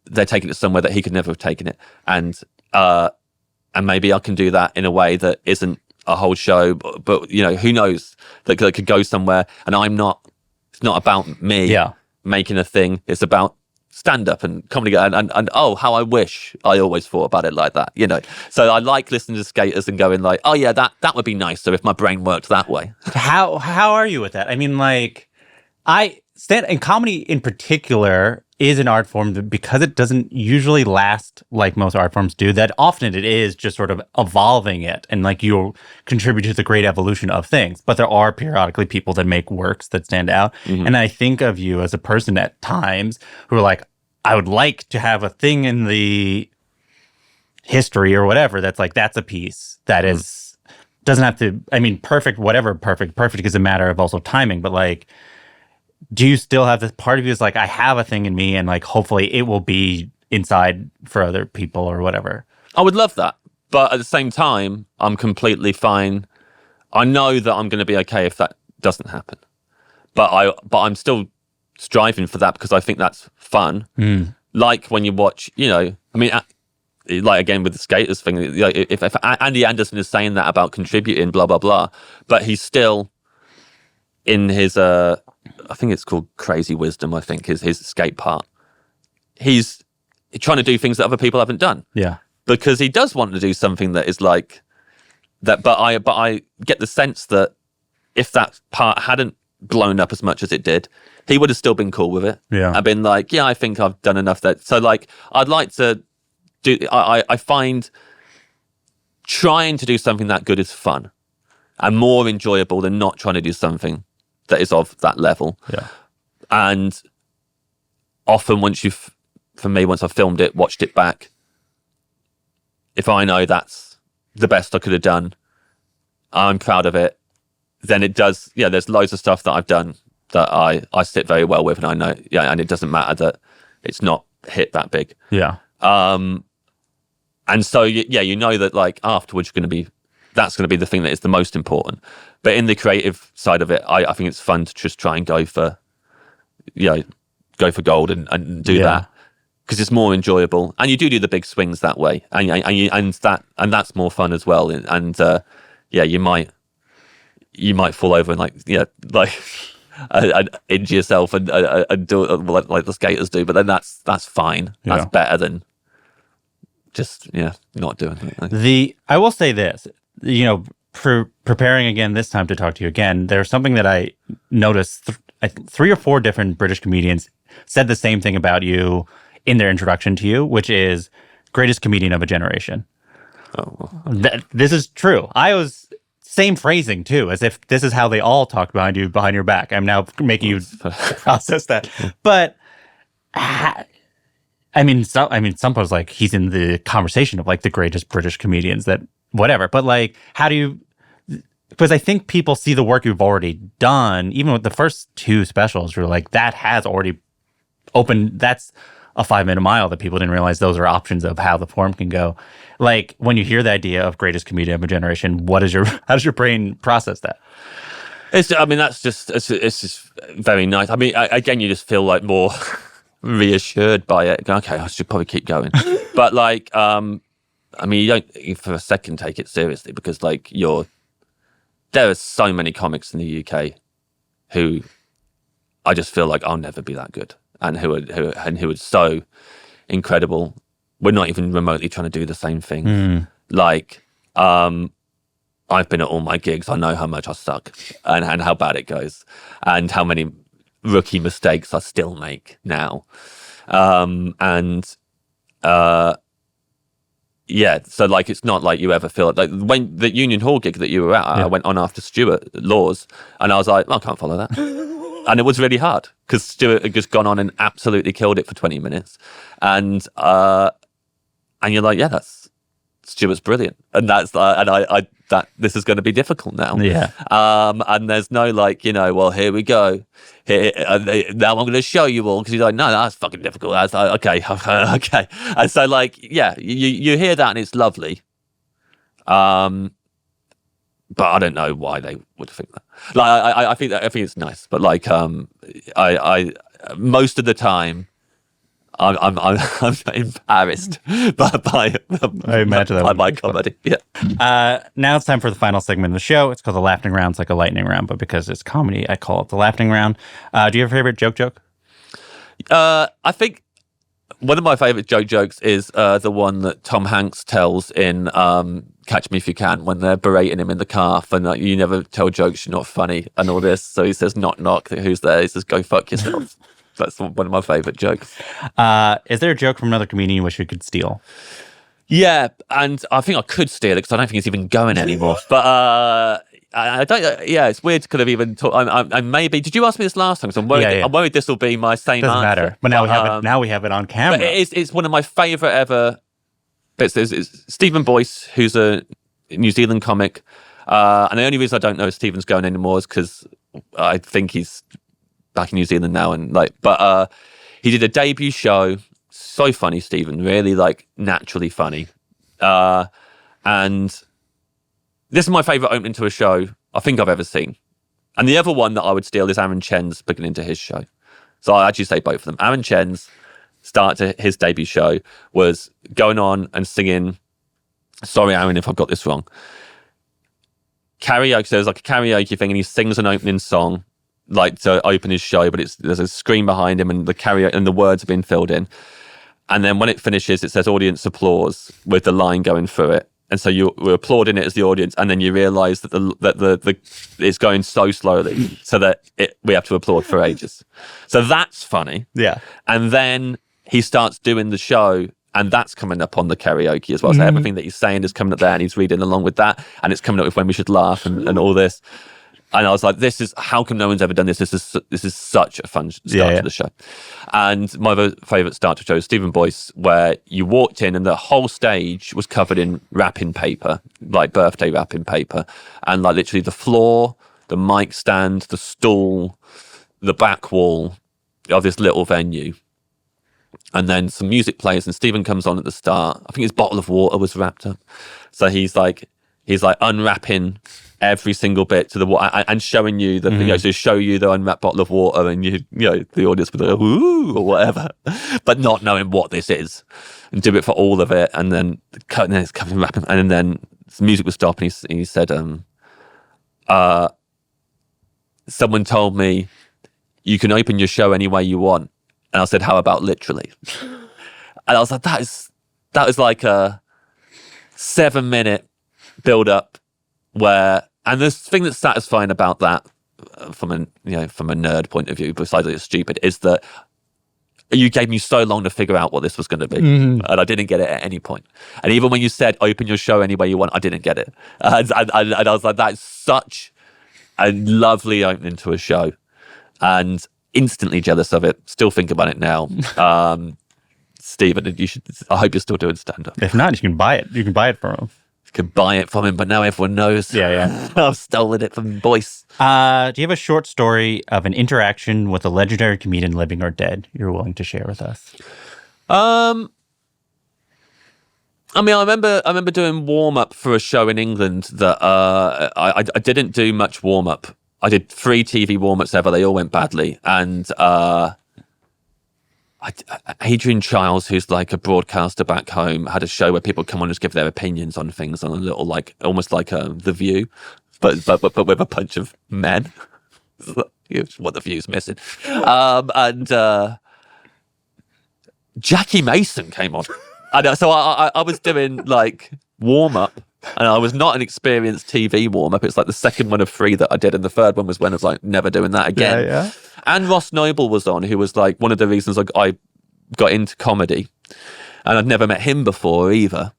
S1: they're taking it somewhere that he could never have taken it. And maybe I can do that in a way that isn't a whole show, but who knows, that could go somewhere. And it's not about me making a thing. It's about stand-up and comedy and oh, how I wish I always thought about it like that, So I like listening to skaters and going like, oh yeah, that would be nicer if my brain worked that way.
S3: How are you with that? I mean, like, and comedy in particular is an art form that, because it doesn't usually last like most art forms do, that often it is just sort of evolving it, and like you contribute to the great evolution of things. But there are periodically people that make works that stand out. And I think of you as a person at times who are like, I would like to have a thing in the history or whatever that's like, that's a piece that is, doesn't have to, I mean, perfect is a matter of also timing, but like, do you still have this part of you is like, I have a thing in me and like, hopefully it will be inside for other people or whatever?
S1: I would love that. But at the same time, I'm completely fine. I know that I'm going to be okay if that doesn't happen. But I'm still striving for that because I think that's fun. Like when you watch, I mean, like again with the skaters thing, if Andy Anderson is saying that about contributing, blah, blah, blah, but he's still in his, I think it's called Crazy Wisdom, I think is his skate part. He's trying to do things that other people haven't done.
S3: Yeah.
S1: Because he does want to do something that is like that. But I get the sense that if that part hadn't blown up as much as it did, he would have still been cool with it.
S3: Yeah.
S1: I've been like, yeah, I think I've done enough that. So like, I'd like to do, I find trying to do something that good is fun and more enjoyable than not trying to do something that is of that level.
S3: Yeah.
S1: And often once I've filmed it, watched it back, if I know that's the best I could have done, I'm proud of it, then it does, there's loads of stuff that I've done that I sit very well with, and I know, and it doesn't matter that it's not hit that big.
S3: Yeah.
S1: And so, you know that like afterwards that's going to be the thing that is the most important. But in the creative side of it, I think it's fun to just try and go for gold and do that. Because it's more enjoyable, and you do the big swings that way, and that's more fun as well. And you might fall over and and injure yourself and do it like the skaters do. But then that's fine. That's better than just not doing it.
S3: I will say this, preparing again this time to talk to you again, there's something that I noticed. 3 or 4 different British comedians said the same thing about you in their introduction to you, which is greatest comedian of a generation.
S1: Oh,
S3: this is true. I was same phrasing too, as if this is how they all talk behind your back. I'm now making you process that. But some folks like he's in the conversation of like the greatest British comedians that whatever. But like, how do you? Because I think people see the work you've already done, even with the first 2 specials. You're like, that has already opened. That's a 5-minute mile that people didn't realize those are options of how the form can go. Like when you hear the idea of greatest comedian of a generation, how does your brain process that?
S1: It's just very nice. I mean, again, you just feel like more reassured by it. Okay, I should probably keep going. But like, you don't for a second take it seriously because like there are so many comics in the UK who I just feel like I'll never be that good. And who are so incredible. We're not even remotely trying to do the same thing. Like, I've been at all my gigs. I know how much I suck and how bad it goes and how many rookie mistakes I still make now. So like, it's not like you ever feel like when the Union Hall gig that you were at, I went on after Stuart Laws and I was like, I can't follow that. And it was really hard because Stuart had just gone on and absolutely killed it for 20 minutes. And you're like, that's Stuart's brilliant. And that's, that this is going to be difficult now.
S3: Yeah.
S1: And there's no like, well, here we go. Now I'm going to show you all because he's like, no, that's fucking difficult. That's like, okay. And so like, you hear that and it's lovely. But I don't know why they would think that. Like, I think it's nice, but like, I most of the time, I'm embarrassed by
S3: I imagine that
S1: by my comedy. Yeah.
S3: Now it's time for the final segment of the show. It's called the Laughing Round. It's like a lightning round, but because it's comedy, I call it the Laughing Round. Do you have a favorite joke?
S1: I think one of my favorite jokes is the one that Tom Hanks tells in Catch Me If You Can when they're berating him in the car for you never tell jokes, you're not funny and all this. So he says, knock, knock, who's there? He says, go fuck yourself. That's one of my favorite jokes.
S3: Is there a joke from another comedian you wish you could steal?
S1: Yeah, and I think I could steal it because I don't think it's even going anymore. But I don't. Yeah, it's weird to kind of even talk. I maybe. Did you ask me this last time? So I'm worried. I'm worried this will be my same
S3: Doesn't
S1: answer.
S3: matter. But now we have it. Now we have it on camera.
S1: But it's one of my favorite ever bits. It's Stephen Boyce, who's a New Zealand comic, and the only reason I don't know if Stephen's going anymore is because I think he's back in New Zealand now, and but he did a debut show. So funny, Stephen, really like naturally funny. And this is my favourite opening to a show I think I've ever seen. And the other one that I would steal is Aaron Chen's beginning to his show. So I actually say both of them. Aaron Chen's start to his debut show was going on and singing, sorry Aaron if I've got this wrong, karaoke. So there's like a karaoke thing and he sings an opening song like to open his show, but there's a screen behind him and the karaoke and the words are being filled in. And then when it finishes, it says audience applause with the line going through it. And so we're applauding it as the audience, and then you realise that the it's going so slowly, so that we have to applaud for ages. So that's funny.
S3: Yeah.
S1: And then he starts doing the show, and that's coming up on the karaoke as well. So everything that he's saying is coming up there, and he's reading along with that, and it's coming up with when we should laugh and all this. And I was like, how come no one's ever done this? This is such a fun start to the show. And my other favourite start to show is Stephen Boyce, where you walked in and the whole stage was covered in wrapping paper, like birthday wrapping paper. And like literally the floor, the mic stand, the stool, the back wall of this little venue. And then some music plays and Stephen comes on at the start. I think his bottle of water was wrapped up. So he's like unwrapping every single bit to the water and showing you the so show you the unwrapped bottle of water, and the audience would go ooh or whatever, but not knowing what this is, and do it for all of it, and then it's coming wrapping, and then the music would stop, and he said, someone told me you can open your show any way you want, and I said, how about literally? And I was like, that was like a 7-minute build up where. And the thing that's satisfying about that, from a nerd point of view, besides that it's stupid, is that you gave me so long to figure out what this was going to be, and I didn't get it at any point. And even when you said open your show any way you want, I didn't get it. And I was like, that's such a lovely opening to a show, and instantly jealous of it. Still think about it now. Stephen, I hope you're still doing stand up.
S3: If not, you can buy it. You can buy it from him.
S1: Could buy it from him, but now everyone knows.
S3: Yeah.
S1: I've stolen it from Boyce.
S3: Do you have a short story of an interaction with a legendary comedian, living or dead, you're willing to share with us?
S1: I mean, I remember doing warm up for a show in England that I didn't do much warm up. I did 3 TV warm ups ever. They all went badly, and Adrian Chiles, who's like a broadcaster back home, had a show where people come on and just give their opinions on things on a little like almost like The View, but with a bunch of men. What The View's missing. And Jackie Mason came on, and so I was doing like warm up. And I was not an experienced TV warm-up. It's like the second one of 3 that I did, and the third one was when I was like, never doing that again.
S3: Yeah.
S1: And Ross Noble was on, who was like one of the reasons I got into comedy. And I'd never met him before either.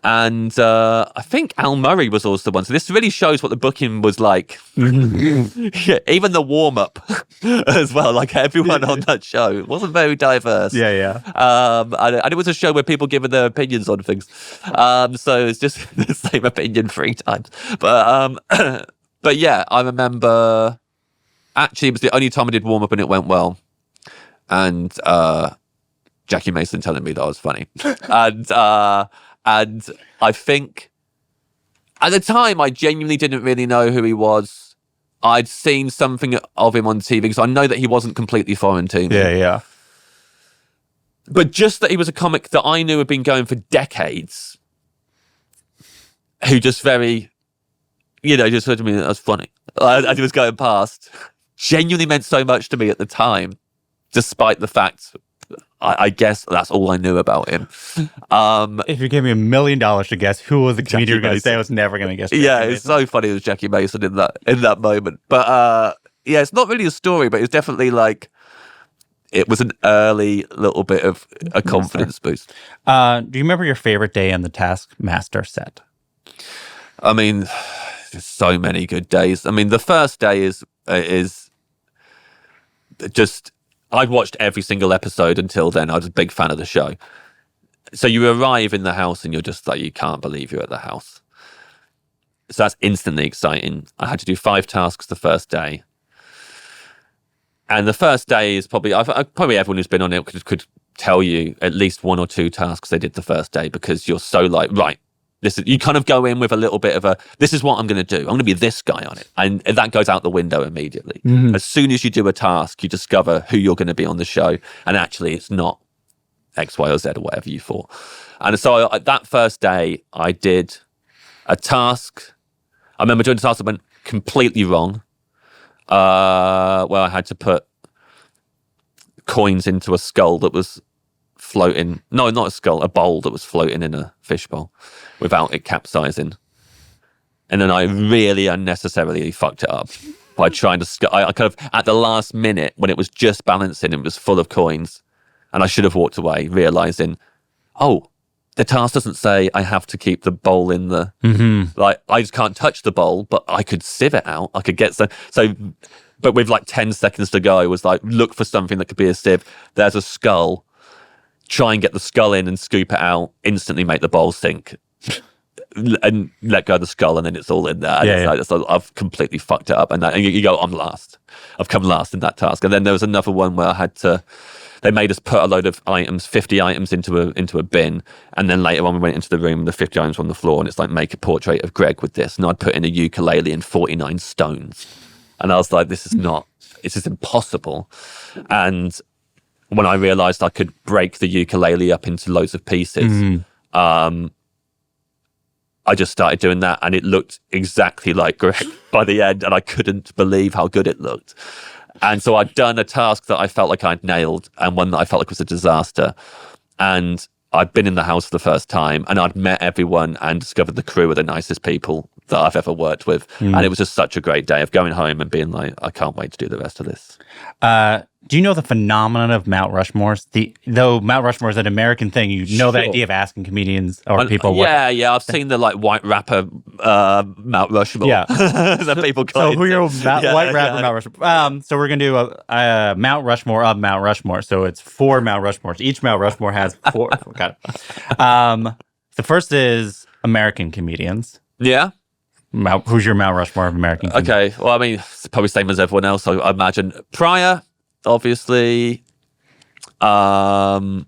S1: And I think Al Murray was also the one. So this really shows what the booking was like. Yeah, even the warm-up as well. Like everyone on that show wasn't very diverse.
S3: Yeah.
S1: And it was a show where people giving their opinions on things. So it's just the same opinion 3 times. But yeah, I remember actually it was the only time I did warm-up and it went well. And Jackie Mason telling me that I was funny. And I think at the time, I genuinely didn't really know who he was. I'd seen something of him on TV because I know that he wasn't completely foreign to me.
S3: Yeah.
S1: But just that he was a comic that I knew had been going for decades, who just very, just said to me that was funny as he was going past, genuinely meant so much to me at the time, despite the fact I guess that's all I knew about him.
S3: If you gave me $1 million to guess who was the comedian you're going to say, I was never going to guess.
S1: Yeah, it's so funny it was Jackie Mason in that moment. But yeah, it's not really a story, but it's definitely like it was an early little bit of a confidence boost.
S3: Do you remember your favorite day on the Taskmaster set?
S1: I mean, there's so many good days. I mean, the first day is just. I'd watched every single episode until then. I was a big fan of the show. So you arrive in the house and you're just like, you can't believe you're at the house. So that's instantly exciting. I had to do 5 tasks the first day. And the first day is probably probably everyone who's been on it could tell you at least 1 or 2 tasks they did the first day, because you're so like, right, this is, you kind of go in with a little bit of this is what I'm going to do. I'm going to be this guy on it. And that goes out the window immediately. As soon as you do a task, you discover who you're going to be on the show. And actually it's not X, Y, or Z or whatever you thought. And so that first day I did a task. I remember doing a task that went completely wrong. Where I had to put coins into a skull that was floating. No, not a skull, a bowl that was floating in a fishbowl without it capsizing. And then I really unnecessarily fucked it up by trying to. I kind of at the last minute when it was just balancing, it was full of coins, and I should have walked away, realizing, oh, the task doesn't say I have to keep the bowl in the, like, I just can't touch the bowl, but I could sieve it out. I could get some, but with like 10 seconds to go, it was like, look for something that could be a sieve. There's a skull. Try and get the skull in and scoop it out, instantly make the bowl sink and let go of the skull, and then it's all in there. And it's like, I've completely fucked it up. And you go, I'm last. I've come last in that task. And then there was another one where I had to, they made us put a load of items, 50 items into a bin. And then later on we went into the room and the 50 items were on the floor, and it's like, make a portrait of Greg with this. And I'd put in a ukulele and 49 stones. And I was like, this is impossible. And when I realized I could break the ukulele up into loads of pieces, I just started doing that, and it looked exactly like Greg by the end, and I couldn't believe how good it looked. And so I'd done a task that I felt like I'd nailed, and one that I felt like was a disaster. And I'd been in the house for the first time, and I'd met everyone and discovered the crew are the nicest people that I've ever worked with. And it was just such a great day of going home and being like, I can't wait to do the rest of this.
S3: Do you know the phenomenon of Mount Rushmores? Though Mount Rushmore is an American thing, you know the idea of asking comedians or people.
S1: Yeah, I've seen the like white rapper Mount Rushmore.
S3: Yeah,
S1: that people call.
S3: So who your white rapper Mount Rushmore? So we're gonna do a Mount Rushmore of Mount Rushmore. So it's 4 Mount Rushmores. Each Mount Rushmore has 4. Got it. The first is American comedians.
S1: Yeah.
S3: Who's your Mount Rushmore of American comedians?
S1: Okay, well, I mean, it's probably same as everyone else. I imagine Pryor. Obviously, no,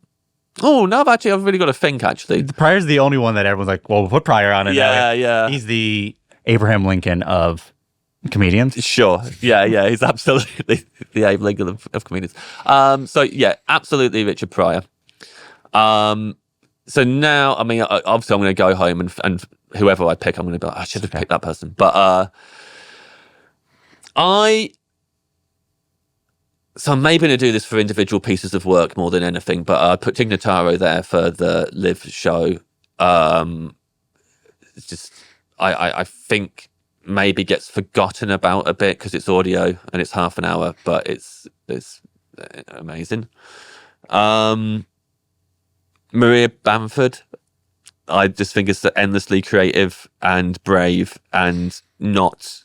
S1: I've really got to think. Actually,
S3: Pryor's the only one that everyone's like, "Well, we'll put Pryor on it."
S1: Yeah.
S3: He's the Abraham Lincoln of comedians.
S1: Sure, yeah, he's absolutely the Abe Lincoln of comedians. So yeah, absolutely Richard Pryor. So now, I mean, obviously, I'm going to go home and whoever I pick, I'm going to be like, I should have picked that person, but So I'm maybe going to do this for individual pieces of work more than anything, but I put Tig Notaro there for the live show. It's just, I think maybe gets forgotten about a bit because it's audio and it's half an hour, but it's amazing. Maria Bamford, I just think is endlessly creative and brave and not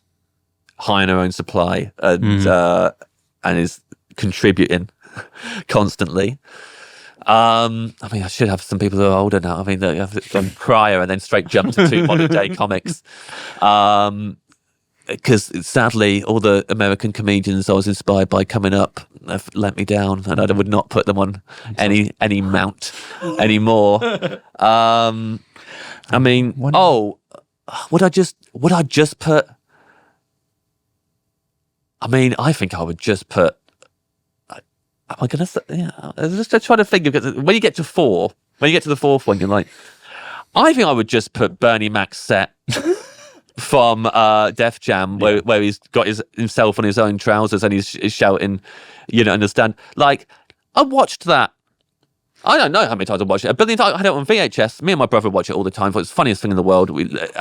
S1: high on her own supply and is contributing constantly. I mean, I should have some people who are older now. I mean, they have done Pryor and then straight jump to 2 modern day comics. Because sadly, all the American comedians I was inspired by coming up have let me down, and I would not put them on any mount anymore. I mean, would I just put? I mean, I think I would just put. Am I going to say? Yeah, I was just trying to think of, when you get to 4, when you get to the 4th one, you're like, I think I would just put Bernie Mac's set from Def Jam, where he's got himself on his own trousers and he's shouting, you don't understand. Like, I watched that. I don't know how many times I watched it. 1 billion times. I had it on VHS. Me and my brother watch it all the time. It was the funniest thing in the world.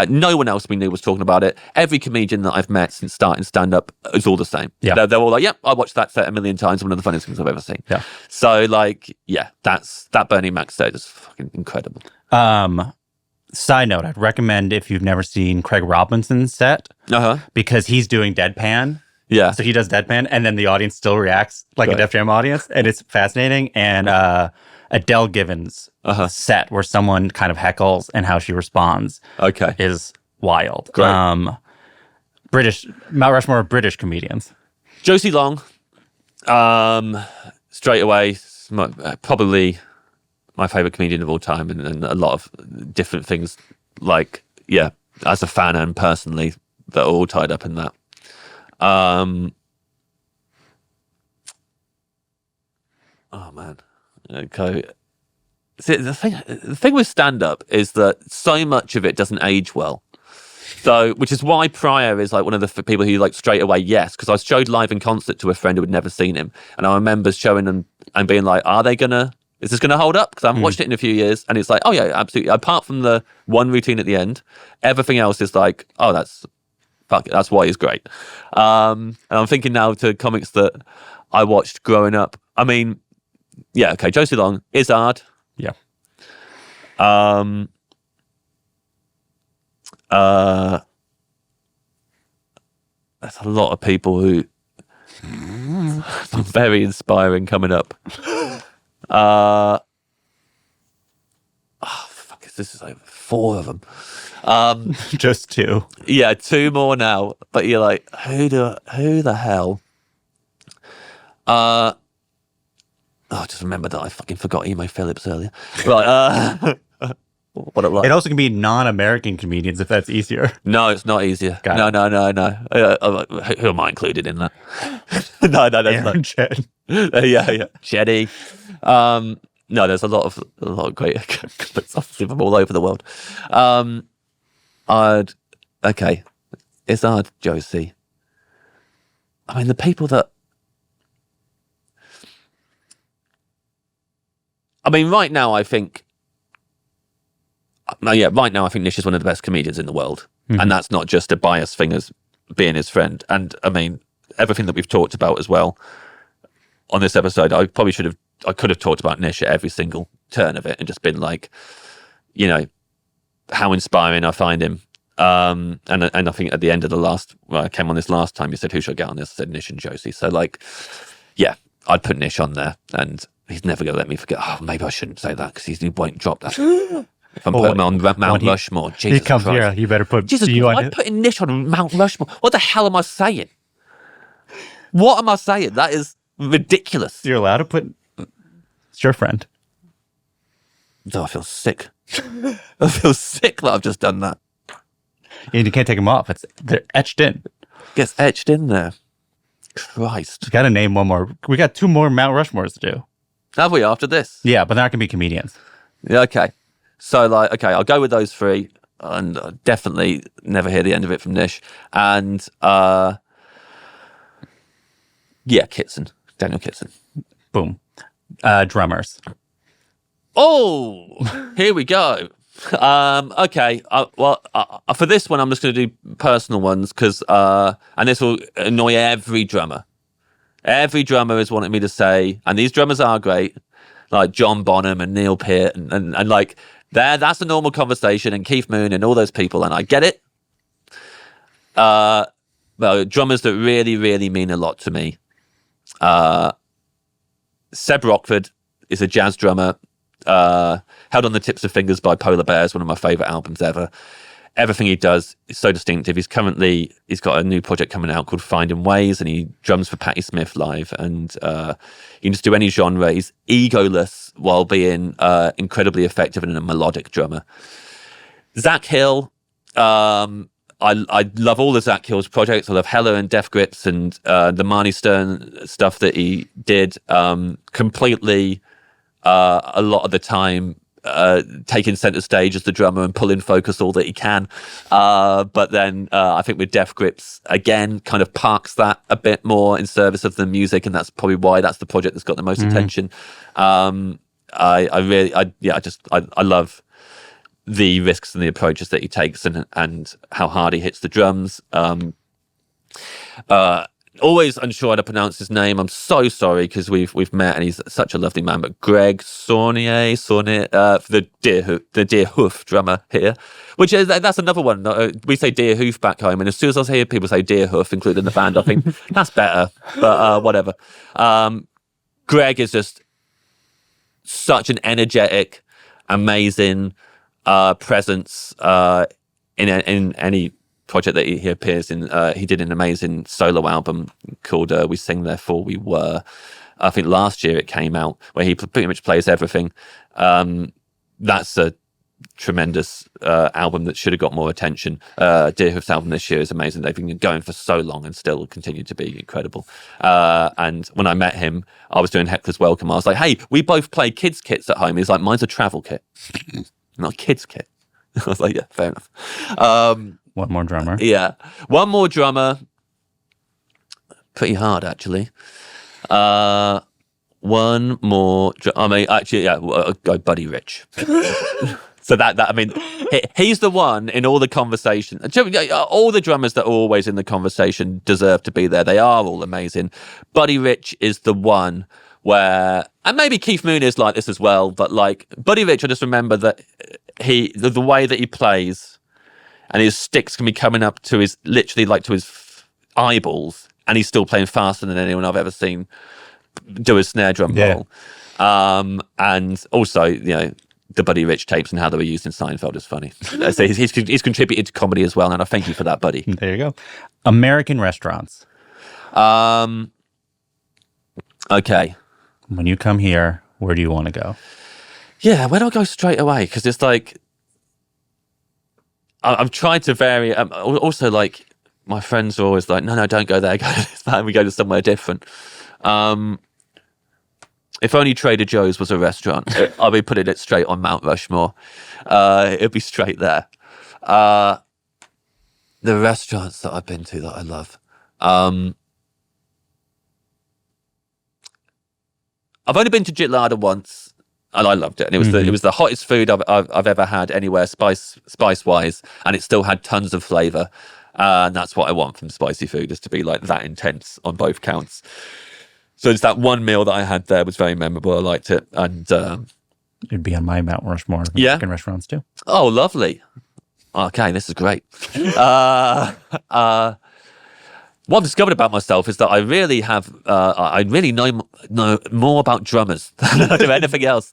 S1: No one else we knew was talking about it. Every comedian that I've met since starting stand-up is all the same. Yeah. They're all like, yep, I watched that set 1 million times. One of the funniest things I've ever seen. Yeah. So, like, yeah, that Bernie Mac set is fucking incredible.
S3: Side note, I'd recommend if you've never seen Craig Robinson's set, because he's doing deadpan.
S1: Yeah.
S3: So he does deadpan, and then the audience still reacts like a Def Jam audience, and it's fascinating. And Adele Givens' set where someone kind of heckles and how she responds is wild.
S1: Great.
S3: Mount Rushmore of British comedians.
S1: Josie Long. Straight away, probably my favorite comedian of all time, and a lot of different things, like, yeah, as a fan and personally, that are all tied up in that. Oh man. Okay. See, the thing with stand-up is that so much of it doesn't age well. So, which is why Pryor is like one of the people who like straight away, yes, because I showed live in concert to a friend who had never seen him, and I remember showing them and being like, is this gonna hold up? Because I haven't watched it in a few years, and it's like, oh yeah, absolutely. Apart from the one routine at the end, everything else is like, oh, that's why he's great. And I'm thinking now to comics that I watched growing up. I mean, yeah, okay, Josie Long is hard.
S3: Yeah.
S1: There's a lot of people who are very inspiring coming up. This is like 4 of them.
S3: Just 2.
S1: Yeah, 2 more now. But you're like, who the hell? I just remember that I fucking forgot Emo Phillips earlier. Right. What a right.
S3: It also can be non-American comedians if that's easier.
S1: No, it's not easier.
S3: Got
S1: No. Who am I included in that? No, that's
S3: Aaron
S1: not.
S3: Chet.
S1: Yeah. Chetty. No, there's a lot of great comics from all over the world. Okay, it's hard, Josie. I mean, the people that. I mean, right now, I think. Right now, I think Nish is one of the best comedians in the world. Mm-hmm. And that's not just a biased thing as being his friend. And I mean, everything that we've talked about as well on this episode, I could have talked about Nish at every single turn of it and just been like, you know, how inspiring I find him. And I think at the end of I came on this last time, you said, who should I get on this? I said Nish and Josie. So like, yeah, I'd put Nish on there, and he's never going to let me forget. Oh, maybe I shouldn't say that because he won't drop that. If I'm putting him on Mount Rushmore, Jesus
S3: Christ.
S1: Here,
S3: you better put
S1: Jesus
S3: you
S1: Christ,
S3: on
S1: I'm
S3: it.
S1: putting Nish on Mount Rushmore. What the hell am I saying? What am I saying? That is ridiculous.
S3: You're allowed to put. It's your friend.
S1: Oh, I feel sick. I feel sick that I've just done that.
S3: And you can't take them off. They're etched in.
S1: Gets etched in there. Christ.
S3: You got to name one more. We got 2 more Mount Rushmores to do.
S1: Have we after this?
S3: Yeah, but they're not going to be comedians.
S1: Yeah, okay. So, like, okay, I'll go with those 3, and I'll definitely never hear the end of it from Nish. And, Kitson. Daniel Kitson.
S3: Boom. Drummers.
S1: Oh, here we go. Okay. For this one, I'm just going to do personal ones because, and this will annoy every drummer. Every drummer is wanting me to say, and these drummers are great, like John Bonham and Neil Peart, and like that's a normal conversation, and Keith Moon and all those people, and I get it. Well, drummers that really, really mean a lot to me. Seb Rockford is a jazz drummer. Held on the Tips of Fingers by Polar Bears, one of my favorite albums ever. Everything he does is so distinctive. He's got a new project coming out called Finding Ways, and he drums for Patti Smith live, and he can just do any genre. He's egoless while being incredibly effective and a melodic drummer. Zach Hill, I love all of Zach Hill's projects. I love Hella and Death Grips and the Marnie Stern stuff that he did. Completely, a lot of the time, taking center stage as the drummer and pulling focus all that he can. But then I think with Death Grips, again, kind of parks that a bit more in service of the music, and that's probably why that's the project that's got the most attention. I love the risks and the approaches that he takes and how hard he hits the drums. Always unsure how to pronounce his name. I'm so sorry because we've met and he's such a lovely man. But Greg Saunier, for the Deer Hoof drummer here, which is that's another one. We say Deer Hoof back home, and as soon as I hear people say Deer Hoof, including the band, I think that's better. But whatever. Greg is just such an energetic, amazing presence in any project that he appears in. He did an amazing solo album called "We Sing Therefore We Were." I think last year it came out, where he pretty much plays everything. That's a tremendous album that should have got more attention. Deerhoof's album this year is amazing. They've been going for so long and still continue to be incredible. And when I met him, I was doing Hecklers Welcome. I was like, hey, we both play kids kits at home. He's like, mine's a travel kit, not a kids kit. I was like, yeah, fair enough.
S3: One more drummer.
S1: Yeah. One more drummer. Pretty hard, actually. One more. I mean, actually, yeah, I'll go Buddy Rich. So that I mean, he's the one in all the conversation. All the drummers that are always in the conversation deserve to be there. They are all amazing. Buddy Rich is the one where, and maybe Keith Moon is like this as well, but like Buddy Rich, I just remember that the way that he plays, and his sticks can be coming up to his, literally like to his eyeballs, and he's still playing faster than anyone I've ever seen do a snare drum roll. And also, you know, the Buddy Rich tapes and how they were used in Seinfeld is funny. So he's contributed to comedy as well, and I thank you for that, Buddy.
S3: There you go. American restaurants.
S1: Okay.
S3: When you come here, where do you want to go?
S1: Yeah, where do I go straight away? Because it's like, I've tried to vary. Also, like, my friends are always like, no, don't go there. Go to this, man. We go to somewhere different. If only Trader Joe's was a restaurant, I'll be putting it straight on Mount Rushmore. It'd be straight there. The restaurants that I've been to that I love. I've only been to Jitlada once, and I loved it. And it was the hottest food I've ever had anywhere, spice wise, and it still had tons of flavour. And that's what I want from spicy food, is to be like that intense on both counts. So it's that one meal that I had there was very memorable. I liked it. And
S3: It'd be on my Mount Rushmore of
S1: Yeah.
S3: American restaurants too.
S1: oh, lovely. Okay, this is great. What I've discovered about myself is that I really have, I really know more about drummers than I do anything else.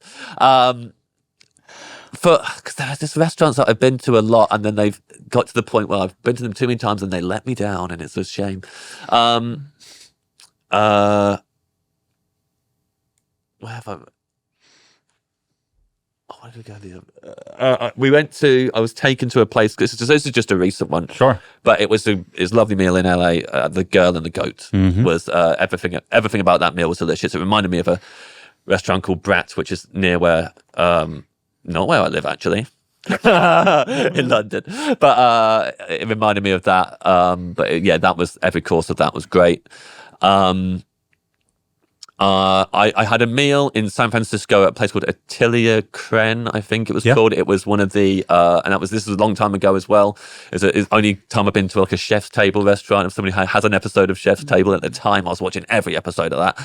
S1: Because there's restaurants that I've been to a lot, and then they've got to the point where I've been to them too many times and they let me down, and it's a shame. Where have I? Oh, where did we go? We went to. I was taken to a place. This is just a recent one.
S3: Sure.
S1: But it was a lovely meal in LA. The Girl and the Goat was everything. Everything about that meal was delicious. It reminded me of a restaurant called Brat, which is near where, not where I live actually, in London. But it reminded me of that. But yeah, that was every course of that was great. I had a meal in San Francisco at a place called Atelier Cren, I think it was called. It was one of the, and this was a long time ago as well. It's the only time I've been to like a Chef's Table restaurant. If somebody has an episode of Chef's Table, at the time I was watching every episode of that.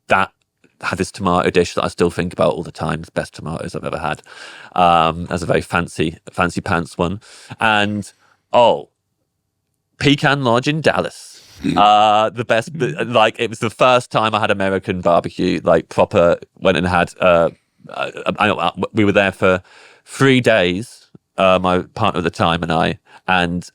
S1: That had this tomato dish that I still think about all the time. It's the best tomatoes I've ever had. As a very fancy pants one. And, Pecan Lodge in Dallas. The best, like, it was the first time I had American barbecue, like proper, went and had, we were there for 3 days, my partner at the time and I, and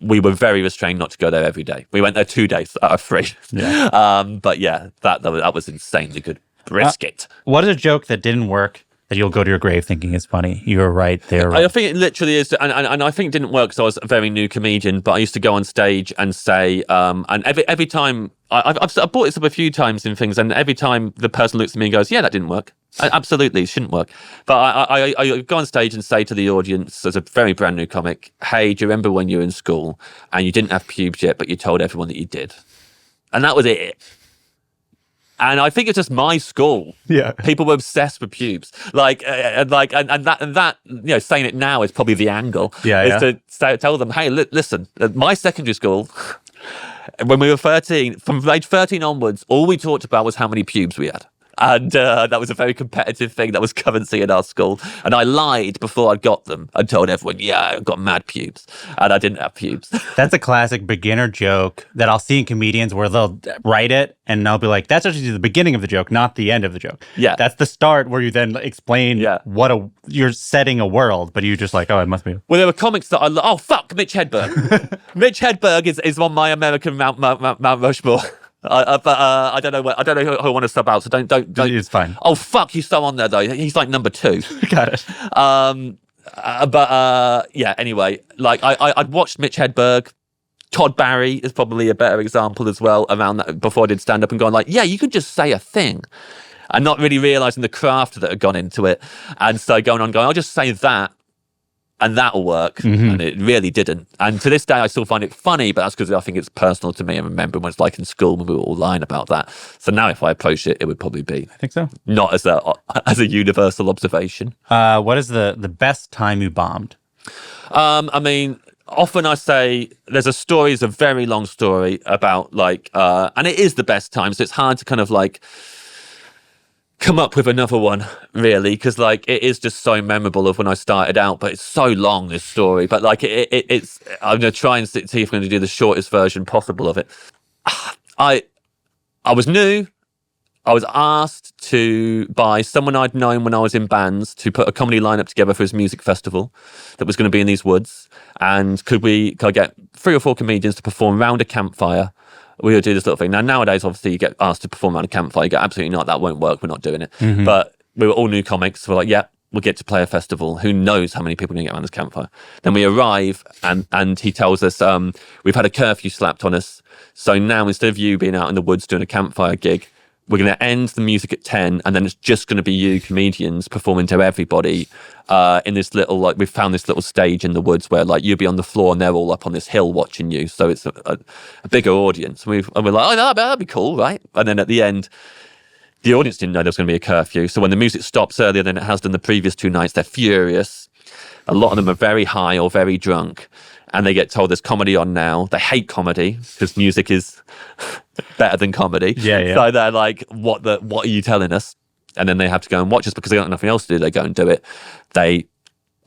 S1: we were very restrained not to go there every day. We went there 2 days out of 3.
S3: Yeah.
S1: But yeah, that was insanely good. Brisket.
S3: What is a joke that didn't work that you'll go to your grave thinking is funny? You were right there.
S1: I think it literally is, and I think it didn't work because I was a very new comedian. But I used to go on stage and say, and every time I've brought this up a few times in things, and every time the person looks at me and goes, "Yeah, that didn't work. Absolutely, it shouldn't work." But I go on stage and say to the audience as a very brand new comic, "Hey, do you remember when you were in school and you didn't have pubes yet, but you told everyone that you did?" And that was it. And I think it's just my school.
S3: Yeah.
S1: People were obsessed with pubes. And that, you know, saying it now is probably the angle.
S3: Yeah.
S1: To tell them, hey, listen, at my secondary school, when we were 13, from age 13 onwards, all we talked about was how many pubes we had. And that was a very competitive thing. That was currency in our school. And I lied before I got them and told everyone, yeah, I've got mad pubes. And I didn't have pubes.
S3: That's a classic beginner joke that I'll see in comedians where they'll write it and they'll be like, that's actually the beginning of the joke, not the end of the joke.
S1: Yeah.
S3: That's the start where you then explain you're setting a world, but you're just like, oh, it must be.
S1: Well, there were comics that oh, fuck, Mitch Hedberg. Mitch Hedberg is on my American Mount Rushmore. But I don't know. I don't know who I want to sub out. So don't.
S3: It's fine.
S1: Oh fuck, he's so on there though. He's like number 2.
S3: Got it.
S1: Yeah. Anyway, like I'd watched Mitch Hedberg. Todd Barry is probably a better example as well around that before I did stand up and going like, yeah, you could just say a thing, and not really realizing the craft that had gone into it, and so going, I'll just say that. And that'll work.
S3: Mm-hmm.
S1: And it really didn't. And to this day, I still find it funny, but that's because I think it's personal to me. I remember when it's like in school when we were all lying about that. So now if I approach it, it would probably be.
S3: I think so.
S1: Not as a universal observation.
S3: What is the best time you bombed?
S1: I mean, often I say there's it's a very long story about like, and it is the best time. So it's hard to kind of like come up with another one really, because like it is just so memorable of when I started out, but it's so long, this story. But like it's I'm gonna try and see if I'm gonna do the shortest version possible of it. I was new. I was asked by someone I'd known when I was in bands to put a comedy lineup together for his music festival that was going to be in these woods, and could I get 3 or 4 comedians to perform round a campfire. We would do this little thing. Now, nowadays, obviously, you get asked to perform around a campfire. You go, absolutely not. That won't work. We're not doing it. Mm-hmm. But we were all new comics. So we're like, yeah, we'll get to play a festival. Who knows how many people are going to get around this campfire? Then we arrive and he tells us, we've had a curfew slapped on us. So now instead of you being out in the woods doing a campfire gig, we're going to end the music at 10, and then it's just going to be you comedians performing to everybody in this little, like, we've found this little stage in the woods where like you'll be on the floor and they're all up on this hill watching you. So it's a bigger audience. And we're like, oh, no, that'd be cool, right? And then at the end, the audience didn't know there was going to be a curfew. So when the music stops earlier than it has done the previous 2 nights, they're furious. A lot of them are very high or very drunk. And they get told there's comedy on now. They hate comedy because music is better than comedy.
S3: Yeah.
S1: So they're like, what are you telling us? And then they have to go and watch us because they got nothing else to do. They go and do it.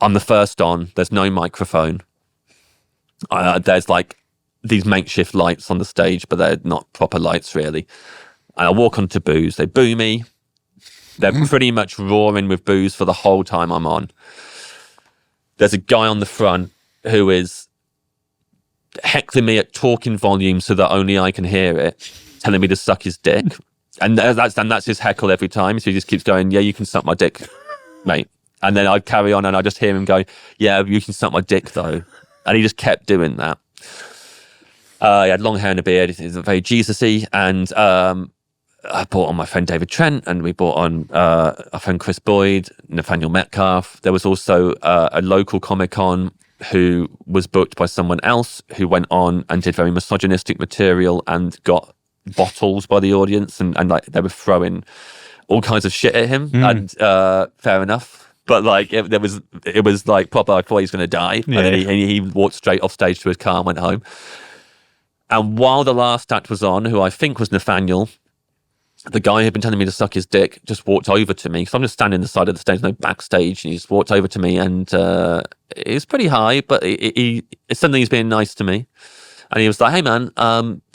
S1: I'm the first on. There's no microphone. There's like these makeshift lights on the stage, but they're not proper lights really. And I walk onto booze. They boo me. They're pretty much roaring with booze for the whole time I'm on. There's a guy on the front who is heckling me at talking volume so that only I can hear it, telling me to suck his dick. And that's his heckle every time. So he just keeps going, yeah, you can suck my dick, mate. And then I'd carry on and I just hear him go, yeah, you can suck my dick though. And he just kept doing that. He had long hair and a beard. He was very Jesus-y. And I brought on my friend David Trent, and we brought on our friend Chris Boyd, Nathaniel Metcalf. There was also a local comic on who was booked by someone else who went on and did very misogynistic material and got bottles by the audience, and like they were throwing all kinds of shit at him. And fair enough, but like it was like proper. I thought he was going to die, and then he walked straight off stage to his car and went home. And while the last act was on, who I think was Nathaniel, the guy who'd been telling me to suck his dick just walked over to me. So I'm just standing on the side of the stage, no backstage, and he just walked over to me, and he was pretty high, but it's something he's being nice to me. And he was like, hey man,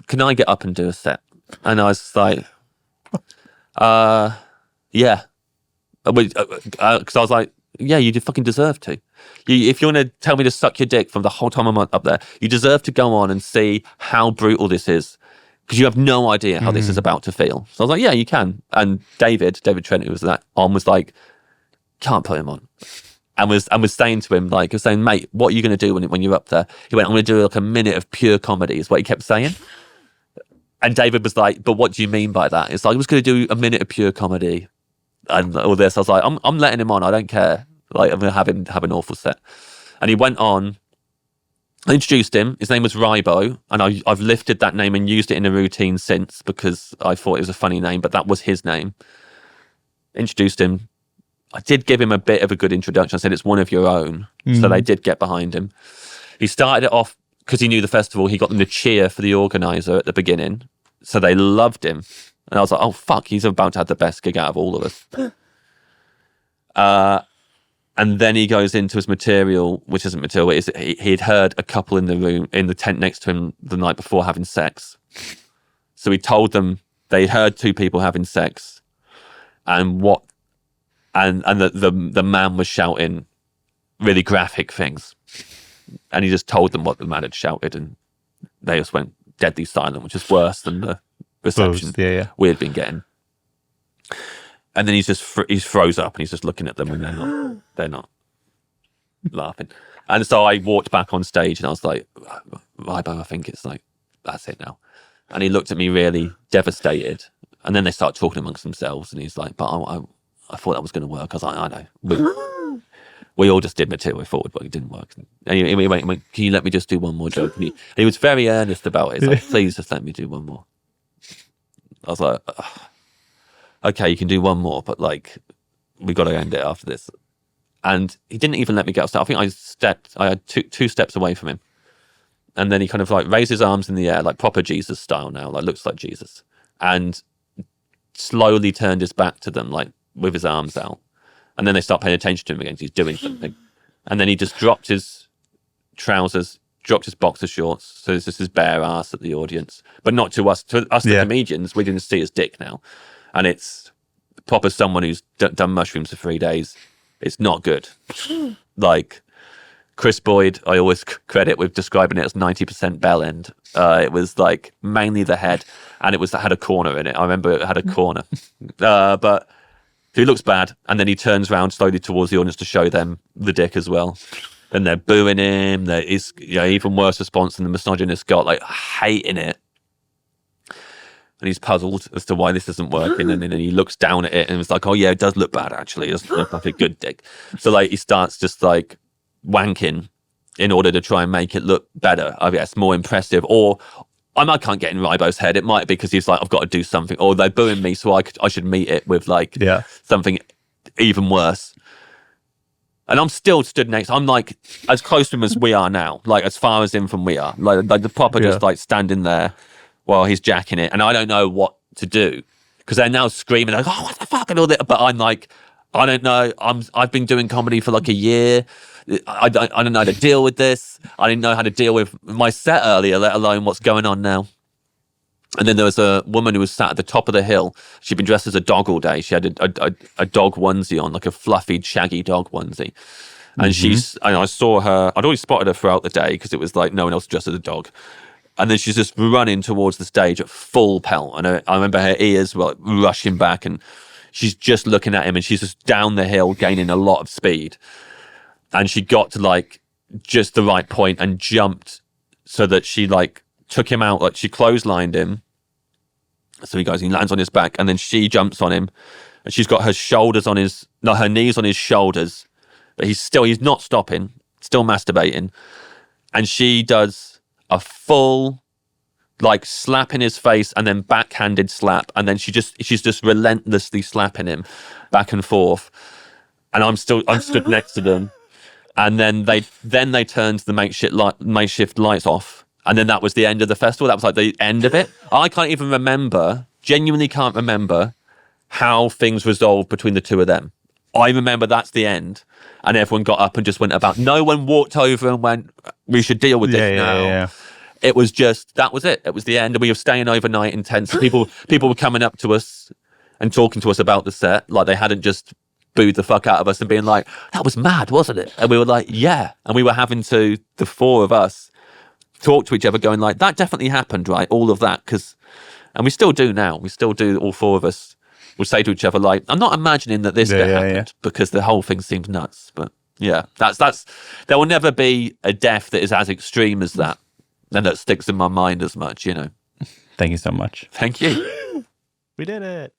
S1: can I get up and do a set? And I was like, yeah. Because I was like, yeah, you fucking deserve to. If you want to tell me to suck your dick from the whole time I'm up there, you deserve to go on and see how brutal this is. Because you have no idea how this is about to feel. So I was like, yeah, you can. And David Trent, who was was like, can't put him on. And was saying to him, like, I was saying, mate, what are you going to do when you're up there? He went, I'm going to do like a minute of pure comedy, is what he kept saying. And David was like, but what do you mean by that? It's like, I was going to do a minute of pure comedy and all this. I was like, I'm letting him on. I don't care. Like, I'm going to have him have an awful set. And he went on. I introduced him. His name was Rybo, and I've lifted that name and used it in a routine since because I thought it was a funny name, but that was his name. Introduced him. I did give him a bit of a good introduction. I said, it's one of your own. So they did get behind him. He started it off because he knew the festival. He got them to cheer for the organizer at the beginning. So they loved him. And I was like, oh, fuck, he's about to have the best gig out of all of us. And then he goes into his material, which isn't material. He'd heard a couple in the room, in the tent next to him the night before having sex. So he told them they heard 2 people having sex, and the man was shouting really graphic things. And he just told them what the man had shouted, and they just went deadly silent, which is worse than the reception we had been getting. And then he's froze up and he's just looking at them, and they're not laughing. And so I walked back on stage and I was like, Rybo, I think it's like, that's it now. And he looked at me really devastated. And then they start talking amongst themselves, and he's like, but I thought that was going to work. I was like, I know. We all just did material forward, but it didn't work. And he went, can you let me just do one more joke? And he was very earnest about it. He's like, please just let me do one more. I was like, okay, you can do one more, but like, we've got to end it after this. And he didn't even let me get upstairs. I think I had two steps away from him. And then he kind of like raised his arms in the air, like proper Jesus style now, like looks like Jesus. And slowly turned his back to them, like with his arms out. And then they start paying attention to him again, 'cause he's doing something. And then he just dropped his trousers, dropped his boxer shorts. So it's just his bare ass at the audience. But not to us. To us, the comedians, we didn't see his dick now. And it's proper someone who's done mushrooms for 3 days. It's not good. Like Chris Boyd, I always credit with describing it as 90% bell end. It was like mainly the head, and it had a corner in it. I remember it had a corner. But he looks bad, and then he turns around slowly towards the audience to show them the dick as well. And they're booing him. There is even worse response than the misogynist got, like hating it. And he's puzzled as to why this isn't working. And then he looks down at it and was like, oh yeah, it does look bad actually. It doesn't look like a good dick. So like he starts just like wanking in order to try and make it look better, I guess, more impressive. Or I can't get in Rybo's head. It might be because he's like, I've got to do something. Or they're booing me, so I should meet it with like something even worse. And I'm still stood next. I'm like as close to him as we are now, like as far as in from we are. Like the proper just like standing there while he's jacking it. And I don't know what to do because they're now screaming like, oh, what the fuck and all that. But I'm like, I don't know. I've been doing comedy for like a year. I don't know how to deal with this. I didn't know how to deal with my set earlier, let alone what's going on now. And then there was a woman who was sat at the top of the hill. She'd been dressed as a dog all day. She had a dog onesie on, like a fluffy, shaggy dog onesie. And I saw her, I'd always spotted her throughout the day because it was like no one else dressed as a dog. And then she's just running towards the stage at full pelt. And I remember her ears were like rushing back, and she's just looking at him, and she's just down the hill gaining a lot of speed. And she got to like just the right point and jumped so that she like took him out, like she clotheslined him. So he lands on his back, and then she jumps on him, and she's got her knees on his shoulders, but he's not stopping, still masturbating. And she does a full like slap in his face and then backhanded slap, and then she's just relentlessly slapping him back and forth. And I'm stood next to them. And then they turned the makeshift lights off. And then that was the end of the festival. That was like the end of it. I can't even remember, genuinely can't remember how things resolved between the two of them. I remember that's the end. And everyone got up and just went about. No one walked over and went, we should deal with this now. Yeah. It was just, that was it. It was the end. And we were staying overnight in tents. People were coming up to us and talking to us about the set. Like they hadn't just booed the fuck out of us and being like, that was mad, wasn't it? And we were like, yeah. And we were having to, the four of us, talk to each other going like, that definitely happened, right? All of that. And we still do now. We still do, all four of us will say to each other like, I'm not imagining that this happened because the whole thing seems nuts. But yeah, that's there will never be a death that is as extreme as that and that sticks in my mind as much, you know.
S3: Thank you so much.
S1: Thank you.
S3: We did it.